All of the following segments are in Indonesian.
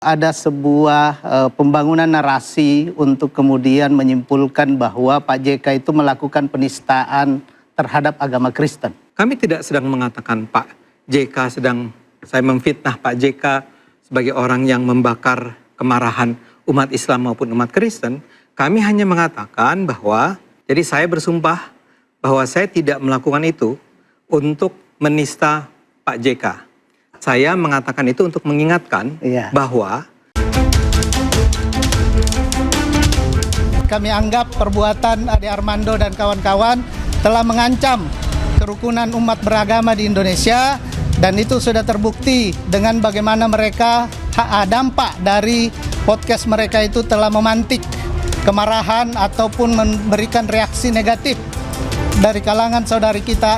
Ada sebuah pembangunan narasi untuk kemudian menyimpulkan bahwa Pak JK itu melakukan penistaan terhadap agama Kristen. Kami tidak sedang mengatakan Pak JK saya memfitnah Pak JK sebagai orang yang membakar kemarahan umat Islam maupun umat Kristen. Kami hanya mengatakan bahwa, jadi saya bersumpah bahwa saya tidak melakukan itu untuk menista Pak JK. Saya mengatakan itu untuk mengingatkan bahwa kami anggap perbuatan Ade Armando dan kawan-kawan telah mengancam kerukunan umat beragama di Indonesia, dan itu sudah terbukti dengan bagaimana mereka dampak dari podcast mereka itu telah memantik kemarahan ataupun memberikan reaksi negatif dari kalangan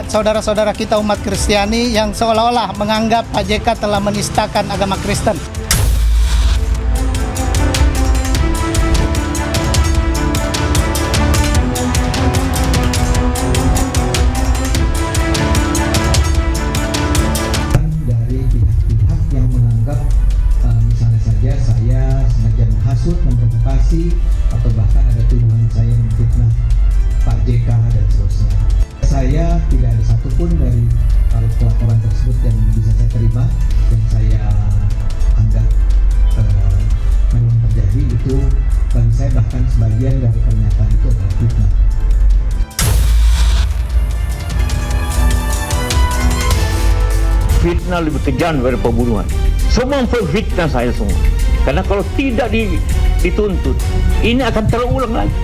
saudara-saudara kita umat Kristiani yang seolah-olah menganggap Pak JK telah menistakan agama Kristen. Dari pihak-pihak yang menganggap misalnya saja saya sengaja menghasut, memprovokasi, atau bahkan ada tuduhan saya memfitnah Pak JK dan seterusnya. Saya tidak ada satupun dari pelaporan tersebut yang bisa saya terima dan saya anggap memang terjadi. Itu bagi saya bahkan sebagian dari pernyataan itu adalah fitnah. Fitnah lebih kejam daripada pembunuhan. Semua fitnah saya semua. Karena kalau tidak dituntut, ini akan terulang lagi.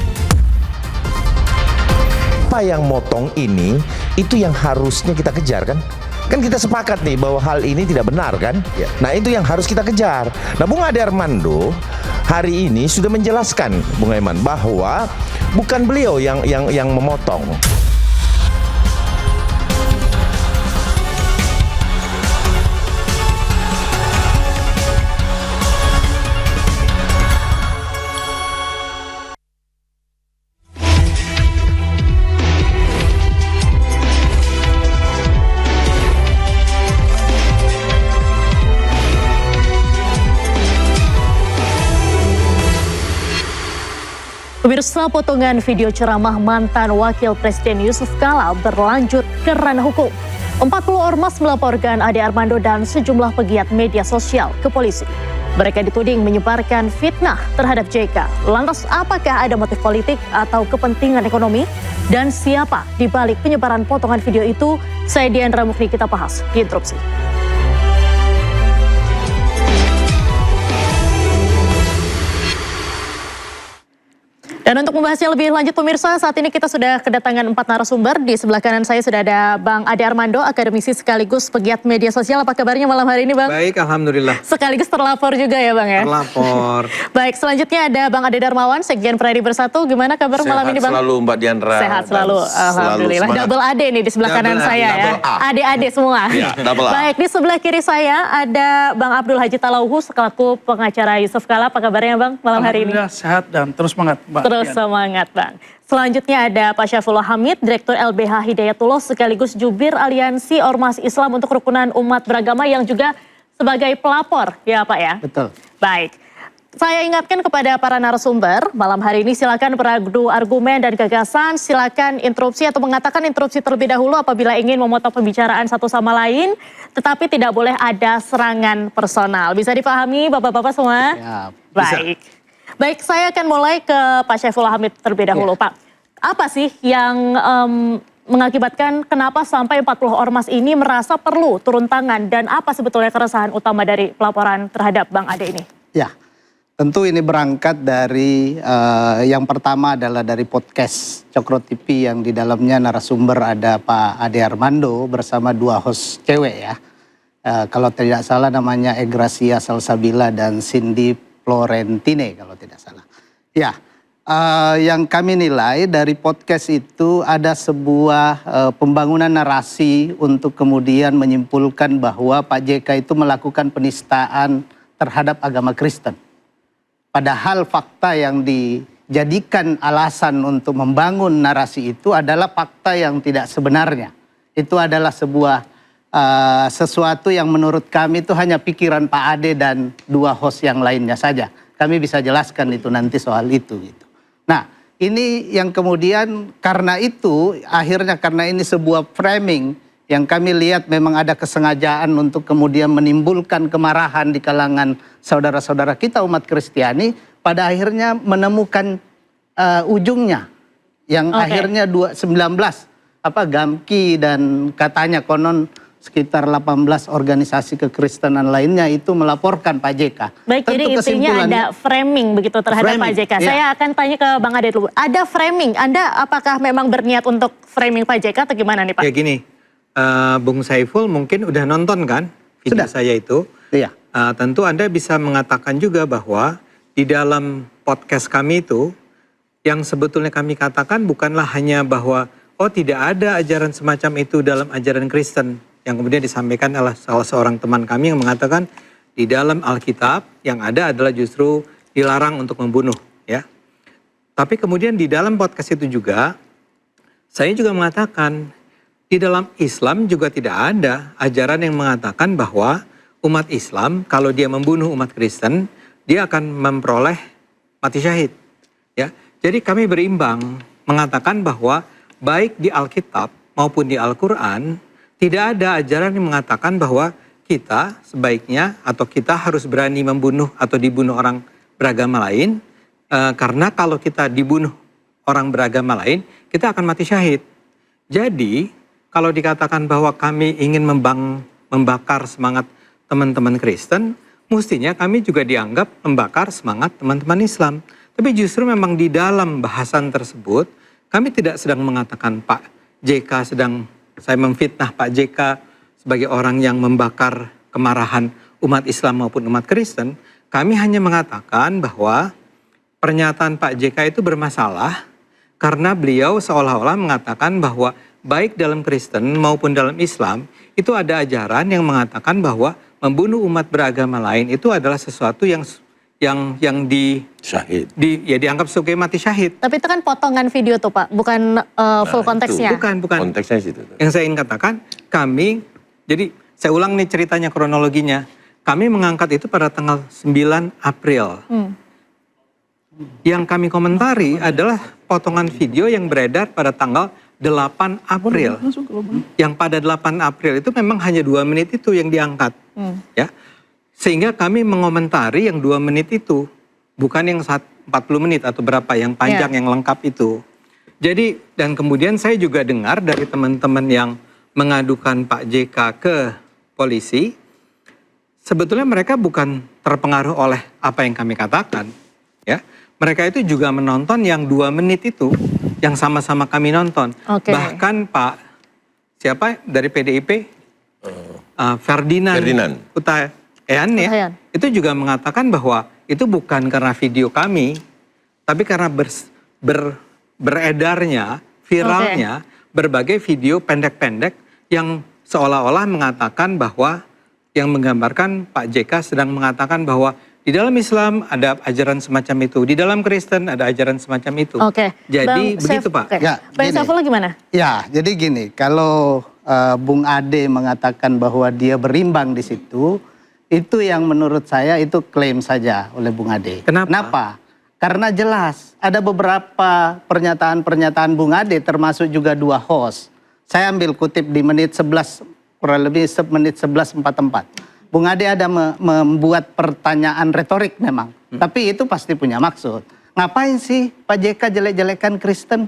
Apa yang motong ini, itu yang harusnya kita kejar kan? Kan kita sepakat nih bahwa hal ini tidak benar kan? Nah itu yang harus kita kejar. Nah Bung Ade Armando hari ini sudah menjelaskan, Bung Aiman, bahwa bukan beliau yang memotong. Pemirsa, potongan video ceramah mantan Wakil Presiden Yusuf Kala berlanjut ke ranah hukum. 40 ormas melaporkan Ade Armando dan sejumlah pegiat media sosial ke polisi. Mereka dituding menyebarkan fitnah terhadap JK. Lantas apakah ada motif politik atau kepentingan ekonomi? Dan siapa di balik penyebaran potongan video itu? Saya Diandra Mukni, kita bahas di Interupsi. Dan untuk membahasnya lebih lanjut pemirsa, saat ini kita sudah kedatangan 4 narasumber. Di sebelah kanan saya sudah ada Bang Ade Armando, akademisi sekaligus pegiat media sosial. Apa kabarnya malam hari ini Bang? baik, alhamdulillah. Sekaligus terlapor juga ya Bang ya? Terlapor. Baik, selanjutnya ada Bang Ade Darmawan, Sekjen Pradi Bersatu. Gimana kabar malam ini Bang? Sehat selalu Mbak Diandra. Sehat selalu, alhamdulillah. Double Ade nih di sebelah kanan saya ya. Ade-ade semua. Ya, double A. Baik, di sebelah kiri saya ada Bang Abdul Haji Talauhu, selaku pengacara Yusuf Kala. Apa kabarnya Bang malam hari ini? Alhamdulillah sehat dan terus semangat Mbak. Terus semangat Bang. Selanjutnya ada Pak Syafullah Hamid, Direktur LBH Hidayatullah sekaligus Jubir Aliansi Ormas Islam untuk Kerukunan Umat Beragama yang juga sebagai pelapor ya Pak ya? Betul. Baik. Saya ingatkan kepada para narasumber, malam hari ini silakan beradu argumen dan gagasan, silakan interupsi atau mengatakan interupsi terlebih dahulu apabila ingin memotong pembicaraan satu sama lain, tetapi tidak boleh ada serangan personal. Bisa dipahami Bapak-Bapak semua? Ya, baik. Baik, saya akan mulai ke Pak Syafullah Hamid terlebih dahulu Pak. Apa sih yang mengakibatkan kenapa sampai 40 ormas ini merasa perlu turun tangan dan apa sebetulnya keresahan utama dari pelaporan terhadap Bang Ade ini? Ya, tentu ini berangkat dari yang pertama adalah dari podcast Cokro TV yang di dalamnya narasumber ada Pak Ade Armando bersama 2 host cewek ya. Kalau tidak salah namanya Egracia Salsabila dan Cindy Florentine kalau tidak salah. Ya, yang kami nilai dari podcast itu ada sebuah pembangunan narasi untuk kemudian menyimpulkan bahwa Pak JK itu melakukan penistaan terhadap agama Kristen. Padahal fakta yang dijadikan alasan untuk membangun narasi itu adalah fakta yang tidak sebenarnya. Itu adalah sebuah sesuatu yang menurut kami itu hanya pikiran Pak Ade dan dua host yang lainnya saja. Kami bisa jelaskan itu nanti soal itu gitu. Nah, ini yang kemudian karena itu akhirnya karena ini sebuah framing yang kami lihat memang ada kesengajaan untuk kemudian menimbulkan kemarahan di kalangan saudara-saudara kita umat Kristiani, pada akhirnya menemukan ujungnya yang akhirnya 19 Gamki dan katanya konon sekitar 18 organisasi kekristenan lainnya itu melaporkan Pak JK. Baik, jadi intinya ada framing begitu terhadap Pak JK. Ya. Saya akan tanya ke Bang Ade dulu. Ada framing, Anda apakah memang berniat untuk framing Pak JK atau gimana nih Pak? Ya gini, Bung Saiful mungkin udah nonton kan video saya itu. Iya. Tentu Anda bisa mengatakan juga bahwa di dalam podcast kami itu yang sebetulnya kami katakan bukanlah hanya bahwa tidak ada ajaran semacam itu dalam ajaran Kristen. Yang kemudian disampaikan oleh salah seorang teman kami yang mengatakan di dalam Alkitab yang ada adalah justru dilarang untuk membunuh, ya. Tapi kemudian di dalam podcast itu juga saya juga mengatakan di dalam Islam juga tidak ada ajaran yang mengatakan bahwa umat Islam kalau dia membunuh umat Kristen dia akan memperoleh mati syahid, ya. Jadi kami berimbang mengatakan bahwa baik di Alkitab maupun di Al-Quran tidak ada ajaran yang mengatakan bahwa kita sebaiknya atau kita harus berani membunuh atau dibunuh orang beragama lain. Karena kalau kita dibunuh orang beragama lain, kita akan mati syahid. Jadi kalau dikatakan bahwa kami ingin membakar semangat teman-teman Kristen, mestinya kami juga dianggap membakar semangat teman-teman Islam. Tapi justru memang di dalam bahasan tersebut, kami tidak sedang mengatakan Pak JK saya memfitnah Pak JK sebagai orang yang membakar kemarahan umat Islam maupun umat Kristen. Kami hanya mengatakan bahwa pernyataan Pak JK itu bermasalah karena beliau seolah-olah mengatakan bahwa baik dalam Kristen maupun dalam Islam itu ada ajaran yang mengatakan bahwa membunuh umat beragama lain itu adalah sesuatu yang dianggap sebagai mati syahid. Tapi itu kan potongan video tuh Pak, bukan full konteksnya. Bukan. Konteksnya situ. Yang saya ingin katakan, jadi saya ulang nih ceritanya kronologinya. Kami mengangkat itu pada tanggal 9 April. Yang kami komentari adalah potongan video yang beredar pada tanggal 8 April. Yang pada 8 April itu memang hanya 2 menit itu yang diangkat. Ya. Sehingga kami mengomentari yang 2 menit itu, bukan yang 40 menit atau berapa, yang panjang, yang lengkap itu. Jadi, dan kemudian saya juga dengar dari teman-teman yang mengadukan Pak JK ke polisi, sebetulnya mereka bukan terpengaruh oleh apa yang kami katakan. Ya, mereka itu juga menonton yang 2 menit itu, yang sama-sama kami nonton. Bahkan Pak, siapa dari PDIP? Ferdinand. Ean ya, itu juga mengatakan bahwa itu bukan karena video kami, tapi karena beredarnya, viralnya berbagai video pendek-pendek yang seolah-olah mengatakan bahwa yang menggambarkan Pak JK sedang mengatakan bahwa di dalam Islam ada ajaran semacam itu, di dalam Kristen ada ajaran semacam itu. Jadi begitu Pak. Ya, Bang Saifullah gimana? Ya, jadi gini, kalau Bung Ade mengatakan bahwa dia berimbang di situ, itu yang menurut saya itu klaim saja oleh Bung Ade. Kenapa? Karena jelas ada beberapa pernyataan-pernyataan Bung Ade termasuk juga 2 host. Saya ambil kutip di menit 11, kurang lebih menit 11:44. Bung Ade ada membuat pertanyaan retorik memang. Tapi itu pasti punya maksud. Ngapain sih Pak JK jelek-jelekan Kristen?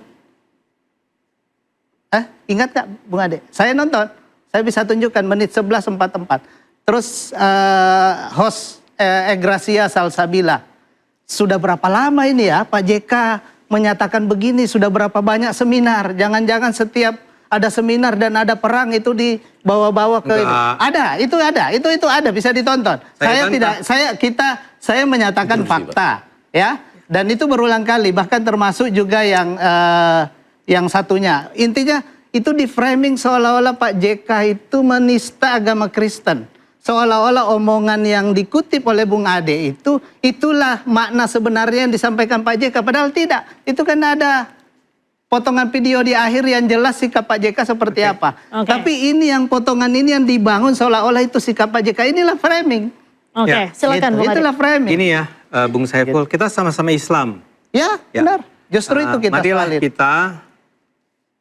Ingat gak Bung Ade? Saya nonton, saya bisa tunjukkan menit 11:44. Terus host Gracia Salsabila, sudah berapa lama ini ya Pak JK menyatakan begini, sudah berapa banyak seminar, jangan-jangan setiap ada seminar dan ada perang itu dibawa-bawa ke ini. Itu ada bisa ditonton. Saya menyatakan fakta ya, dan itu berulang kali, bahkan termasuk juga yang satunya. Intinya itu di framing seolah-olah Pak JK itu menista agama Kristen. Seolah-olah omongan yang dikutip oleh Bung Ade itulah makna sebenarnya yang disampaikan Pak JK. Padahal tidak. Itu kan ada potongan video di akhir yang jelas sikap Pak JK seperti apa. Oke. Tapi ini yang potongan ini yang dibangun seolah-olah itu sikap Pak JK, inilah framing. Oke, Ya, silakan Bung Ade. Itulah framing. Ini ya, Bung Saiful, kita sama-sama Islam. Ya, Ya. benar. Justru itu kita marilah valid. kita,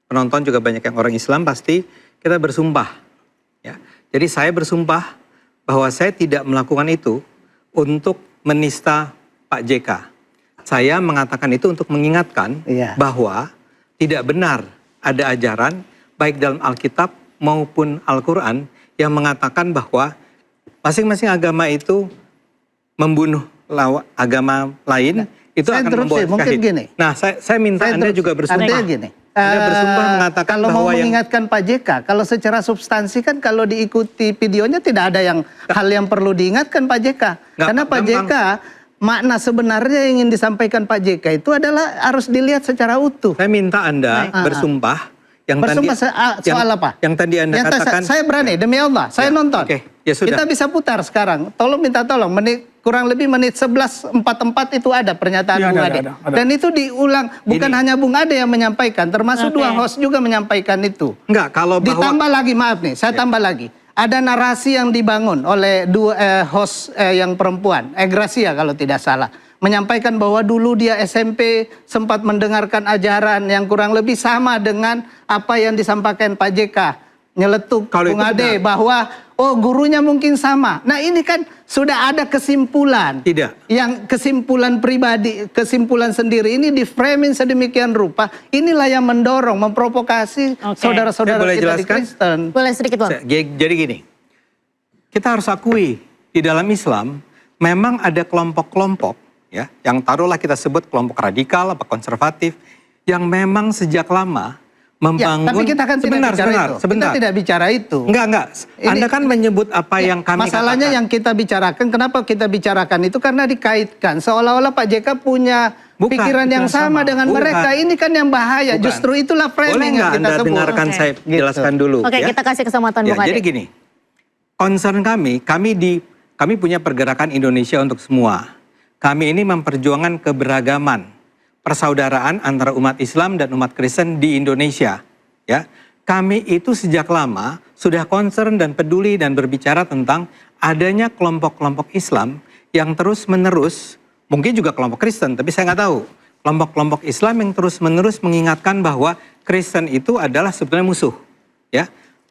penonton juga banyak yang orang Islam, pasti kita bersumpah. Ya. Jadi saya bersumpah bahwa saya tidak melakukan itu untuk menista Pak JK. Saya mengatakan itu untuk mengingatkan Iya. bahwa tidak benar ada ajaran baik dalam Alkitab maupun Al-Quran yang mengatakan bahwa masing-masing agama itu membunuh agama lain, itu Saya akan interupsi, membawa mungkin syahid. gini. Nah, saya minta Saya Anda terus- juga bersumpah. Artinya gini. Anda bersumpah mengatakan kalau mau bahwa yang mengingatkan Pak JK, kalau secara substansi kan kalau diikuti videonya tidak ada yang hal yang perlu diingatkan Pak JK. Nggak, Karena Pak gampang. JK, makna sebenarnya yang ingin disampaikan Pak JK itu adalah harus dilihat secara utuh. saya minta Anda bersumpah yang Bersumpah tadi soal apa? Yang tadi Anda Yang katakan. saya berani, demi Allah, saya Ya, nonton. oke, ya sudah. Kita bisa putar sekarang. Minta tolong, kurang lebih menit 11.44 itu ada pernyataan Ya, Bung ada, Ade. ada. Dan itu diulang, bukan Gini. hanya Bung Ade yang menyampaikan, termasuk Oke. dua host juga menyampaikan itu. Enggak, kalau bahwa Ditambah lagi, maaf nih, saya tambah lagi. Ada narasi yang dibangun oleh dua host yang perempuan, Gracia kalau tidak salah. Menyampaikan bahwa dulu dia SMP sempat mendengarkan ajaran yang kurang lebih sama dengan apa yang disampaikan Pak JK. Nyeletuk Kalau Bung itu Ade benar. bahwa gurunya mungkin sama. Nah ini kan sudah ada kesimpulan. Tidak. Yang kesimpulan pribadi, kesimpulan sendiri ini di framing sedemikian rupa. Inilah yang mendorong, memprovokasi Oke. saudara-saudara Saya boleh kita di jelaskan? Kristen. Boleh sedikit Bang? Jadi gini, kita harus akui di dalam Islam memang ada kelompok-kelompok ya, yang taruhlah kita sebut kelompok radikal apa konservatif yang memang sejak lama Ya, membangun. tapi kita kan tidak bicara itu. Sebentar. Kita tidak bicara itu. Enggak. Anda kan menyebut apa Ya, yang kami masalahnya katakan. yang kita bicarakan, kenapa kita bicarakan itu karena dikaitkan seolah-olah Pak JK punya Bukan, pikiran yang sama dengan Bukan. mereka. Ini kan yang bahaya. Bukan. Justru itulah Boleh framing nggak yang kita Anda sebut. dengarkan Oke. saya jelaskan dulu? Oke, ya? kita kasih kesempatan Ya, Bung Ade. jadi gini, concern kami punya pergerakan Indonesia untuk semua. Kami ini memperjuangkan keberagaman, persaudaraan antara umat Islam dan umat Kristen di Indonesia. Ya, kami itu sejak lama sudah concern dan peduli dan berbicara tentang adanya kelompok-kelompok Islam yang terus-menerus, mungkin juga kelompok Kristen, tapi saya nggak tahu. Kelompok-kelompok Islam yang terus-menerus mengingatkan bahwa Kristen itu adalah sebenarnya musuh. Ya,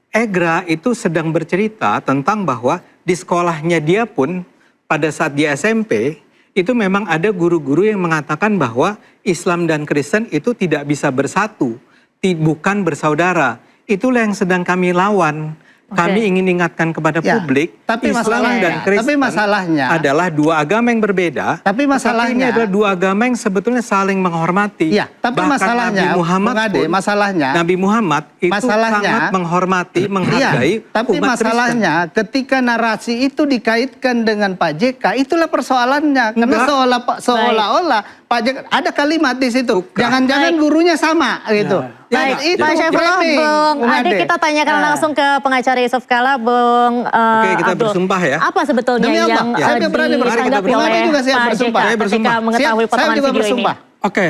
Egra itu sedang bercerita tentang bahwa di sekolahnya dia pun pada saat dia SMP itu memang ada guru-guru yang mengatakan bahwa Islam dan Kristen itu tidak bisa bersatu, bukan bersaudara. Itulah yang sedang kami lawan. Kami ingin ingatkan kepada Ya, publik, tapi Islam masalahnya- dan Kristen tapi masalahnya- adalah dua agama yang berbeda. Tapi masalahnya- ini adalah dua agama yang sebetulnya saling menghormati. Ya, tapi Bahkan masalahnya, Nabi Muhammad Bung Ade, pun, masalahnya- Nabi Muhammad itu masalahnya- sangat menghormati, menghargai Iya, tapi umat masalahnya ketika narasi itu dikaitkan dengan Pak JK, itulah persoalannya. Karena Enggak. seolah-olah Pak JK ada kalimat di situ. Bukan. Jangan-jangan Baik. gurunya sama gitu. Baik, itu Pak Syaifullah, framing, Bung Ade, kita tanyakan Nah. langsung ke pengacara Yusuf Kala, Bung Oke, kita Abdul. bersumpah ya. Apa sebetulnya Demi Allah, yang ya. Saya berani bersumpah. ditanggapi Bung Ade oleh juga siap Pak bersumpah. JK Saya bersumpah. ketika mengetahui Siap, saya potongan juga video bersumpah. ini? Oke,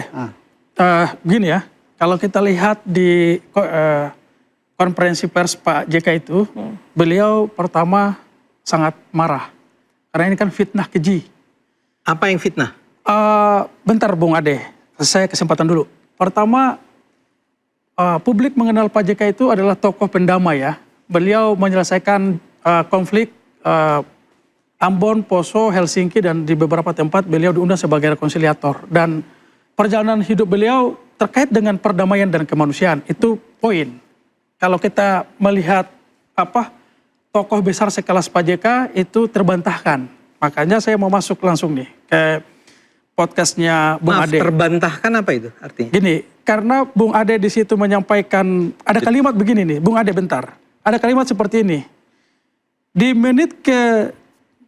begini ya, kalau kita lihat di konferensi pers Pak JK itu, beliau pertama sangat marah. Karena ini kan fitnah keji. Apa yang fitnah? Bentar Bung Ade, saya kesempatan dulu. Pertama, publik mengenal Pak JK itu adalah tokoh pendamai ya. Beliau menyelesaikan konflik Ambon, Poso, Helsinki, dan di beberapa tempat beliau diundang sebagai rekonsiliator. Dan perjalanan hidup beliau terkait dengan perdamaian dan kemanusiaan. Itu poin. Kalau kita melihat tokoh besar sekelas Pak JK itu terbantahkan. Makanya saya mau masuk langsung nih ke podcastnya Bung Maaf, Ade. terbantahkan apa itu artinya? Gini, karena Bung Ade di situ menyampaikan, ada kalimat begini nih, Bung Ade bentar. Ada kalimat seperti ini. Di menit ke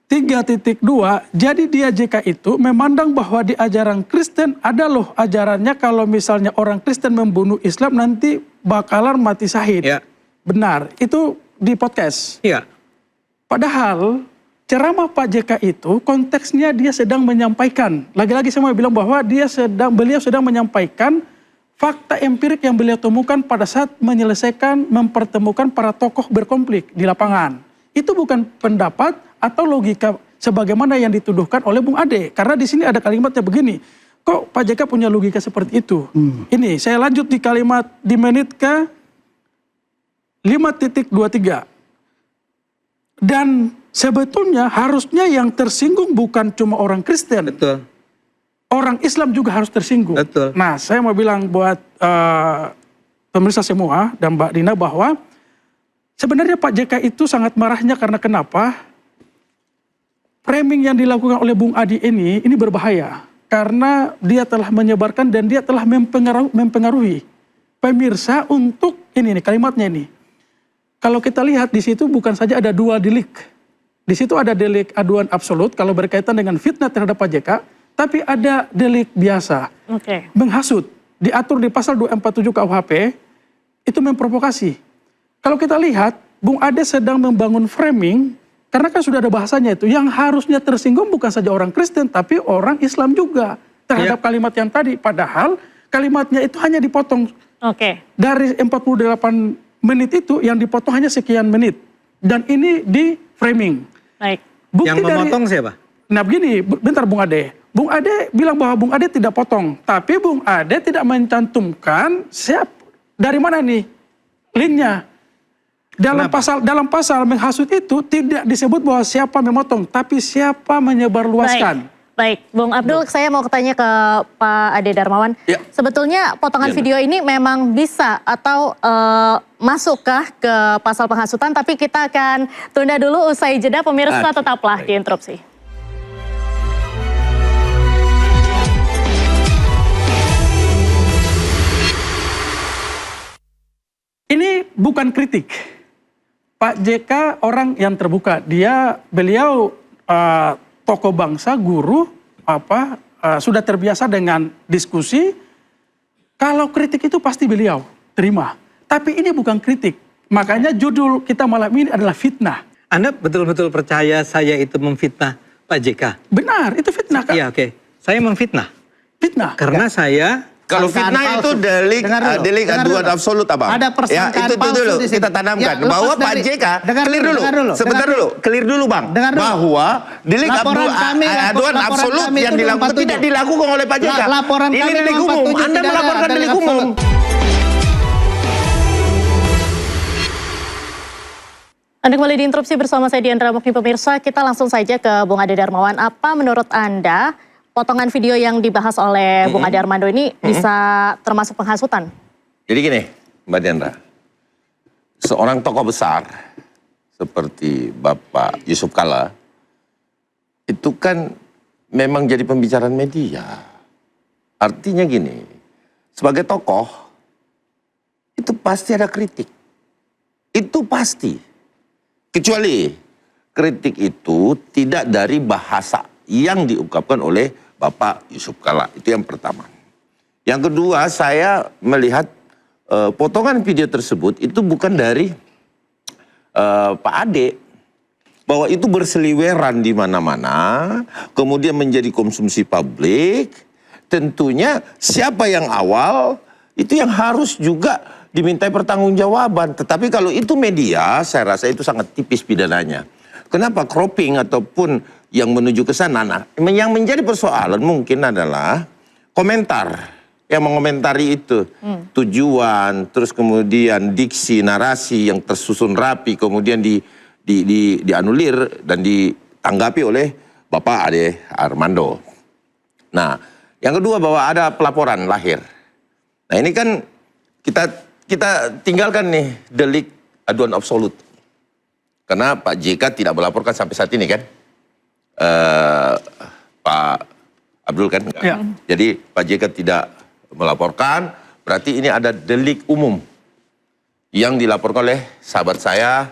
3.2, jadi dia JK itu memandang bahwa di ajaran Kristen ada loh ajarannya kalau misalnya orang Kristen membunuh Islam nanti bakalan mati syahid. Ya. Benar, itu di podcast. Iya. Padahal ceramah Pak JK itu konteksnya dia sedang menyampaikan. Lagi-lagi saya mau bilang bahwa beliau sedang menyampaikan fakta empirik yang beliau temukan pada saat mempertemukan para tokoh berkonflik di lapangan. Itu bukan pendapat atau logika sebagaimana yang dituduhkan oleh Bung Ade. Karena di sini ada kalimatnya begini, kok Pak JK punya logika seperti itu? Ini saya lanjut di kalimat di menit ke 5.23. Dan sebetulnya harusnya yang tersinggung bukan cuma orang Kristen. Betul. Orang Islam juga harus tersinggung. Betul. Nah, saya mau bilang buat pemirsa semua dan Mbak Dina bahwa sebenarnya Pak JK itu sangat marahnya karena kenapa? Framing yang dilakukan oleh Bung Adi ini berbahaya. Karena dia telah menyebarkan dan dia telah mempengaruhi pemirsa untuk ini nih kalimatnya ini. Kalau kita lihat di situ bukan saja ada dua delik. Di situ ada delik aduan absolut kalau berkaitan dengan fitnah terhadap Pak JK. Tapi ada delik biasa, menghasut, diatur di pasal 247 KUHP, itu memprovokasi. Kalau kita lihat, Bung Ade sedang membangun framing, karena kan sudah ada bahasanya itu, yang harusnya tersinggung bukan saja orang Kristen, tapi orang Islam juga terhadap kalimat yang tadi. Padahal kalimatnya itu hanya dipotong. Dari 48 menit itu, yang dipotong hanya sekian menit. Dan ini di framing. Bukti yang memotong siapa? Nah begini, bentar Bung Ade. Bung Ade bilang bahwa Bung Ade tidak potong, tapi Bung Ade tidak mencantumkan dari mana nih linknya. Dalam pasal menghasut itu tidak disebut bahwa siapa memotong, tapi siapa menyebarluaskan. Baik, Bung Abdul, saya mau tanya ke Pak Ade Darmawan. Ya. Sebetulnya potongan video ini memang bisa atau masukkah ke pasal penghasutan, tapi kita akan tunda dulu usai jeda, pemirsa tetaplah di Interupsi. Ini bukan kritik. Pak JK orang yang terbuka. Beliau tokoh bangsa, guru, sudah terbiasa dengan diskusi. Kalau kritik itu pasti beliau terima. Tapi ini bukan kritik. Makanya judul kita malam ini adalah fitnah. Anda betul-betul percaya saya itu memfitnah Pak JK? Benar, itu fitnah Kak. Iya, oke. Saya memfitnah. Fitnah. Karena saya... Kalau Sangkaan fitnah itu palsu. delik aduan absolut, Abang. Ada persangkaan itu palsu dulu di situ. kita tanamkan Ya, lepas bahwa Pak dari- JK dengar clear dulu, dulu. dengar dulu, Sebentar dengar dulu, clear dulu Bang. Dengar dulu. Bahwa delik Laporan kami, aduan laporan absolut kami yang itu dilakukan 247. tidak dilakukan oleh Pak JK. Laporan Ini kami delik umum. 247 Anda tidak ada melaporkan delik delik umum. absolut. Anda kembali di Interupsi bersama saya Diandra Mukni. Pemirsa, kita langsung saja ke Bung Ade Darmawan. Apa menurut Anda potongan video yang dibahas oleh Bung Ade Armando ini bisa termasuk penghasutan? Jadi gini, Mbak Diandra. Seorang tokoh besar seperti Bapak Yusuf Kalla itu kan memang jadi pembicaraan media. Artinya gini, sebagai tokoh itu pasti ada kritik. Itu pasti. Kecuali kritik itu tidak dari bahasa yang diungkapkan oleh Bapak Yusuf Kalla. Itu yang pertama. Yang kedua, saya melihat potongan video tersebut itu bukan dari Pak Ade. Bahwa itu berseliweran di mana-mana, kemudian menjadi konsumsi publik. Tentunya siapa yang awal, itu yang harus juga dimintai pertanggungjawaban. Tetapi kalau itu media, saya rasa itu sangat tipis pidananya. Kenapa? Cropping ataupun yang menuju ke sana. Nah, yang menjadi persoalan mungkin adalah komentar. Yang mengomentari itu tujuan, terus kemudian diksi, narasi yang tersusun rapi, kemudian dianulir dan ditanggapi oleh Bapak Ade Armando. Nah, yang kedua bahwa ada pelaporan lahir. Nah ini kan kita tinggalkan nih delik aduan absolut. Karena Pak JK tidak melaporkan sampai saat ini kan. Pak Abdul kan. Ya. Jadi Pak JK tidak melaporkan, berarti ini ada delik umum yang dilaporkan oleh sahabat saya,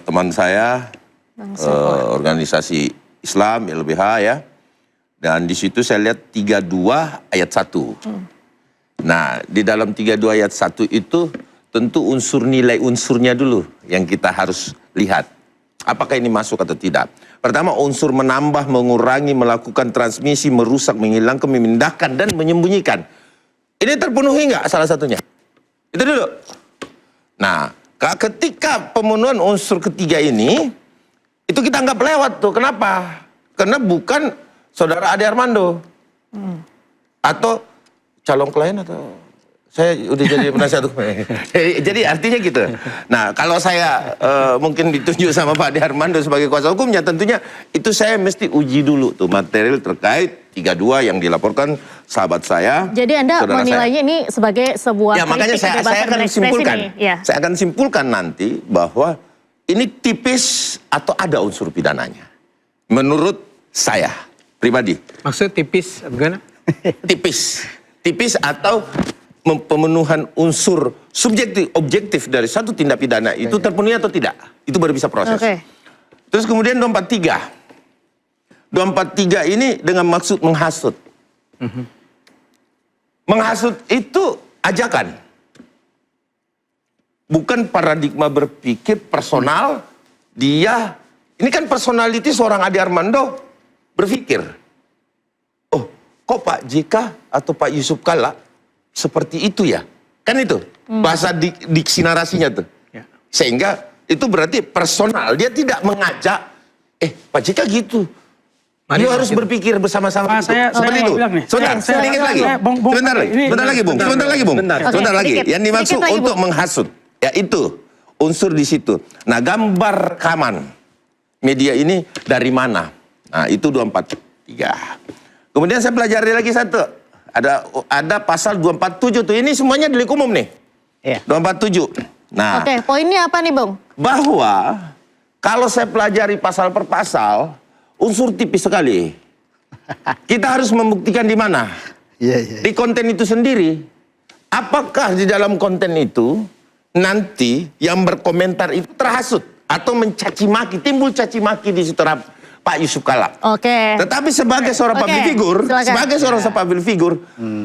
teman saya, organisasi Islam LBH ya. Dan di situ saya lihat 32 ayat 1. Nah, di dalam 32 ayat 1 itu tentu unsur nilai unsurnya dulu yang kita harus lihat. Apakah ini masuk atau tidak? Pertama, unsur menambah, mengurangi, melakukan transmisi, merusak, menghilangkan, memindahkan, dan menyembunyikan. Ini terpenuhi nggak salah satunya? Itu dulu. Nah, ketika pemenuhan unsur ketiga ini, itu kita anggap lewat tuh. Kenapa? Karena bukan saudara Ade Armando. Atau calon klien atau... Saya udah jadi penasihat hukum. Jadi artinya gitu. Nah, kalau saya mungkin ditunjuk sama Pak Ade Armando sebagai kuasa hukumnya, tentunya itu saya mesti uji dulu tuh material terkait 32 yang dilaporkan sahabat saya. Jadi Anda menilainya ini sebagai sebuah ya, makanya saya akan simpulkan. Ya. Saya akan simpulkan nanti bahwa ini tipis atau ada unsur pidananya. Menurut saya pribadi. Maksudnya tipis, bagaimana? Tipis atau pemenuhan unsur subjektif objektif dari satu tindak pidana itu terpenuhi atau tidak, itu baru bisa proses. Terus kemudian 243 ini dengan maksud menghasut. Menghasut itu ajakan, bukan paradigma berpikir personal. Dia ini kan personality seorang Ade Armando berpikir, oh kok Pak JK atau Pak Yusuf Kalla seperti itu ya, kan itu bahasa diksi narasinya tuh. Sehingga itu berarti personal, dia tidak mengajak, Pak JK gitu, dia harus berpikir bersama-sama. Seperti itu. Sedikit lagi, sebentar lagi. Yang dimaksud untuk menghasut, ya itu unsur di situ. Nah, gambar rekaman media ini dari mana? Nah, itu 243. Kemudian saya pelajari lagi satu. Ada pasal 247 tuh, ini semuanya delik umum nih. 247. Nah, oke, poinnya apa nih, Bung? Bahwa kalau saya pelajari pasal per pasal, unsur tipis sekali. Kita harus membuktikan di mana? Di konten itu sendiri. Apakah di dalam konten itu nanti yang berkomentar itu terhasut atau mencaci maki, timbul caci maki di situ Pak Yusuf Kalla. Tetapi sebagai seorang public figure,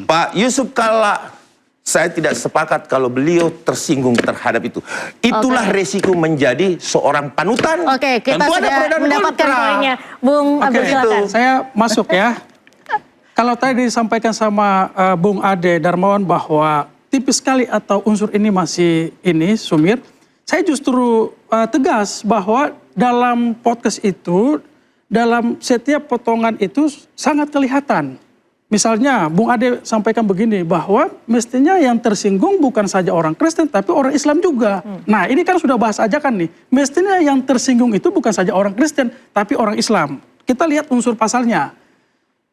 Pak Yusuf Kalla, saya tidak sepakat kalau beliau tersinggung terhadap itu. Itulah resiko menjadi seorang panutan. Kita sudah mendapatkan poinnya, Bung Abdul, silakan. Saya masuk ya. Kalau tadi disampaikan sama Bung Ade Darmawan bahwa tipis sekali atau unsur ini masih sumir, saya justru tegas bahwa dalam podcast itu, dalam setiap potongan itu sangat kelihatan. Misalnya Bung Ade sampaikan begini, bahwa mestinya yang tersinggung bukan saja orang Kristen tapi orang Islam juga. Nah, ini kan sudah bahas ajakan nih. Mestinya yang tersinggung itu bukan saja orang Kristen tapi orang Islam. Kita lihat unsur pasalnya.